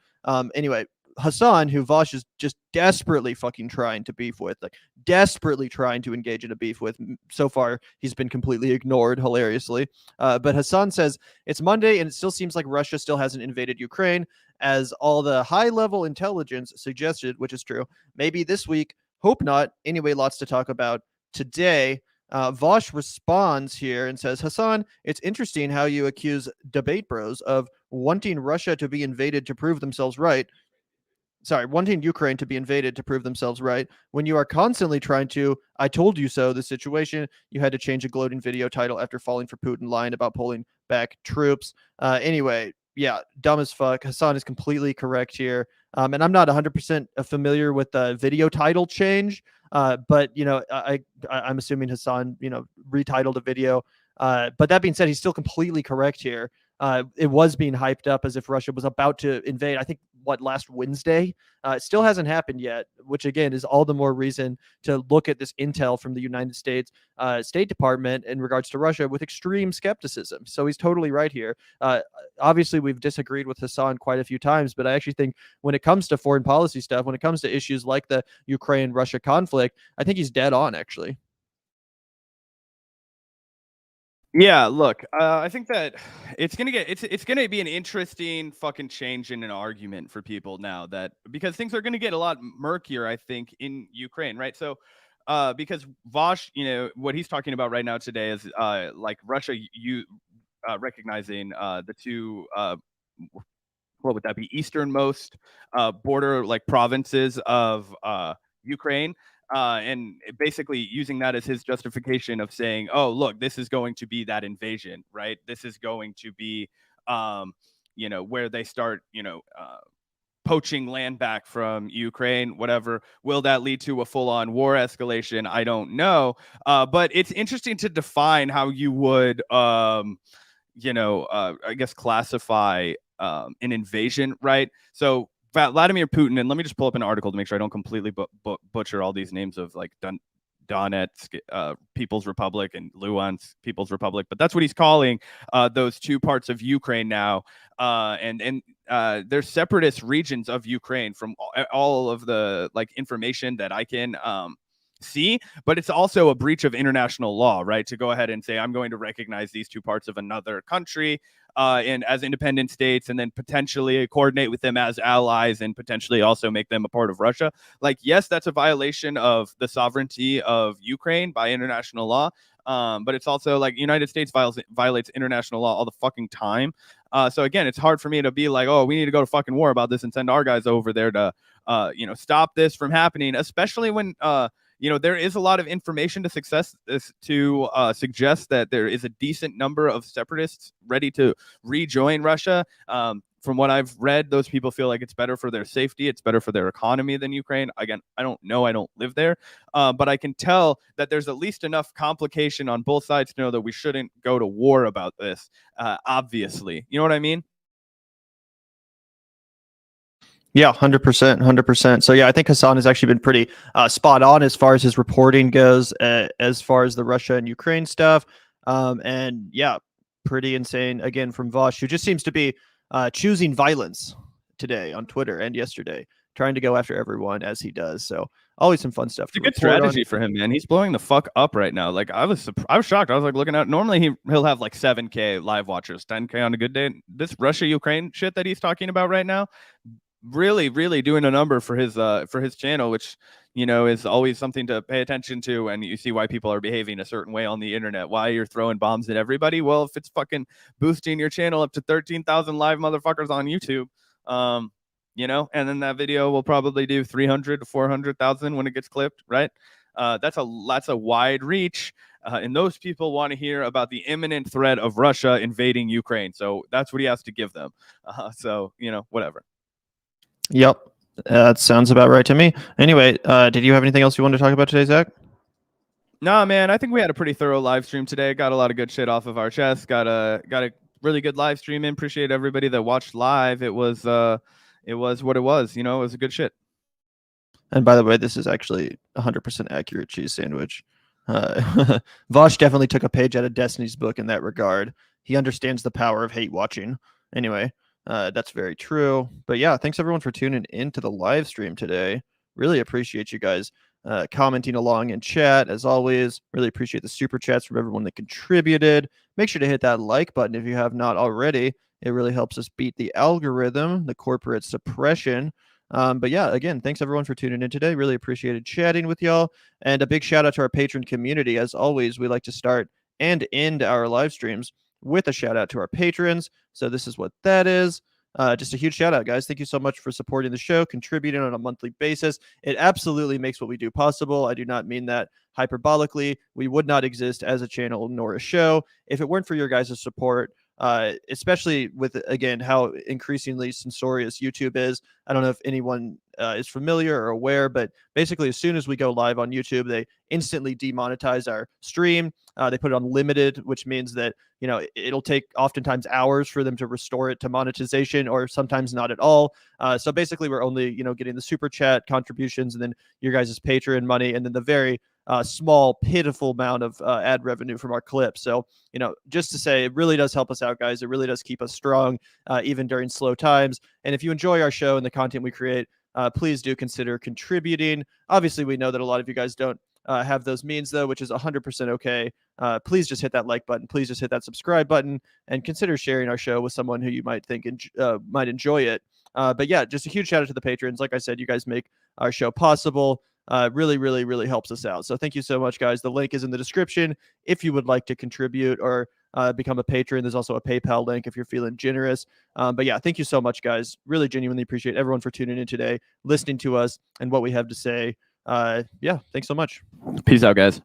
Anyway, Hasan, who Vaush is just desperately fucking trying to beef with, like desperately trying to engage in a beef with. So far, he's been completely ignored, hilariously. But Hasan says, it's Monday and it still seems like Russia still hasn't invaded Ukraine, as all the high-level intelligence suggested, which is true. Maybe this week, hope not. Anyway, lots to talk about today. Vaush responds here and says, Hasan, it's interesting how you accuse debate bros of wanting Russia to be invaded to prove themselves right. wanting Ukraine to be invaded to prove themselves right. When you are constantly trying to, I told you so, the situation, you had to change a gloating video title after falling for Putin lying about pulling back troops. Anyway, yeah, dumb as fuck. Hasan is completely correct here. And I'm not 100% familiar with the video title change, but I'm assuming Hasan, retitled a video. But that being said, he's still completely correct here. It was being hyped up as if Russia was about to invade. I think last Wednesday. It still hasn't happened yet, which again is all the more reason to look at this intel from the United States State Department in regards to Russia with extreme skepticism. So he's totally right here. Obviously, we've disagreed with Hasan quite a few times, but I actually think when it comes to foreign policy stuff, when it comes to issues like the Ukraine-Russia conflict, I think he's dead on, actually. Yeah, look, I think that it's gonna be an interesting fucking change in an argument for people now that because things are gonna get a lot murkier, I think, in Ukraine, right? So, because Vaush, what he's talking about right now today is like Russia, recognizing the two what would that be, easternmost border like provinces of Ukraine, and basically using that as his justification of saying, oh, look, this is going to be that invasion, right? This is going to be where they start poaching land back from Ukraine, whatever. Will that lead to a full-on war escalation? I don't know, but it's interesting to define how you would I guess classify an invasion, right? So Vladimir Putin, and let me just pull up an article to make sure I don't completely butcher all these names of like Donetsk People's Republic and Luhansk People's Republic, but that's what he's calling those two parts of Ukraine now, and they're separatist regions of Ukraine from all of the like information that I can see, but it's also a breach of international law, right? To go ahead and say, I'm going to recognize these two parts of another country and as independent states, and then potentially coordinate with them as allies and potentially also make them a part of Russia. Like, yes, that's a violation of the sovereignty of Ukraine by international law. But it's also like United States violates international law all the fucking time. So again, it's hard for me to be like, oh, we need to go to fucking war about this and send our guys over there to, stop this from happening, especially when, there is a lot of information to suggest that there is a decent number of separatists ready to rejoin Russia. From what I've read, those people feel like it's better for their safety, it's better for their economy than Ukraine. Again, I don't know, I don't live there, but I can tell that there's at least enough complication on both sides to know that we shouldn't go to war about this, obviously. You know what I mean? Yeah, 100%, 100%. So yeah, I think Hasan has actually been pretty spot on as far as his reporting goes, as far as the Russia and Ukraine stuff. And yeah, pretty insane again from Vaush, who just seems to be choosing violence today on Twitter and yesterday, trying to go after everyone as he does. So always some fun stuff. It's a good strategy for him, man. He's blowing the fuck up right now. Like I was shocked. I was like looking at. Normally he'll have like 7K live watchers, 10K on a good day. This Russia Ukraine shit that he's talking about right now, really doing a number for his channel, which is always something to pay attention to. And you see why people are behaving a certain way on the internet, why you're throwing bombs at everybody. Well, if it's fucking boosting your channel up to 13,000 live motherfuckers on YouTube, and then that video will probably do 300 to 400,000 when it gets clipped, right? That's a wide reach, and those people want to hear about the imminent threat of Russia invading Ukraine. So that's what he has to give them. So whatever. Yep. That sounds about right to me. Anyway, did you have anything else you wanted to talk about today, Zach? Nah, man, I think we had a pretty thorough live stream today. Got a lot of good shit off of our chest. Got a really good live stream in. Appreciate everybody that watched live. It was what it was. It was a good shit. And by the way, this is actually 100% accurate cheese sandwich. Vaush definitely took a page out of Destiny's book in that regard. He understands the power of hate watching. Anyway, that's very true. But yeah, thanks everyone for tuning into the live stream today. Really appreciate you guys commenting along in chat. As always, really appreciate the super chats from everyone that contributed. Make sure to hit that like button if you have not already. It really helps us beat the algorithm, the corporate suppression. But yeah, again, thanks everyone for tuning in today. Really appreciated chatting with y'all. And a big shout out to our patron community. As always, we like to start and end our live streams with a shout out to our patrons. So this is what that is. just a huge shout out, guys. Thank you so much for supporting the show, contributing on a monthly basis. It absolutely makes what we do possible. I do not mean that hyperbolically. We would not exist as a channel nor a show if it weren't for your guys' support. Especially with, again, how increasingly censorious YouTube is. I don't know if anyone is familiar or aware, but basically as soon as we go live on YouTube, they instantly demonetize our stream. They put it on limited, which means that, you know, it'll take oftentimes hours for them to restore it to monetization, or sometimes not at all. So basically we're only, you know, getting the super chat contributions and then your guys' Patreon money, and then the very small, pitiful amount of ad revenue from our clips. So, you know, just to say, it really does help us out, guys. It really does keep us strong, even during slow times. And if you enjoy our show and the content we create, please do consider contributing. Obviously, we know that a lot of you guys don't have those means, though, which is 100% okay. Please just hit that like button. Please just hit that subscribe button, and consider sharing our show with someone who you might think might enjoy it. But yeah, just a huge shout out to the patrons. Like I said, you guys make our show possible. Really, really, really helps us out. So thank you so much, guys. The link is in the description if you would like to contribute or become a patron. There's also a PayPal link if you're feeling generous. But yeah, thank you so much, guys. Really genuinely appreciate everyone for tuning in today, listening to us and what we have to say. Yeah, thanks so much. Peace out, guys.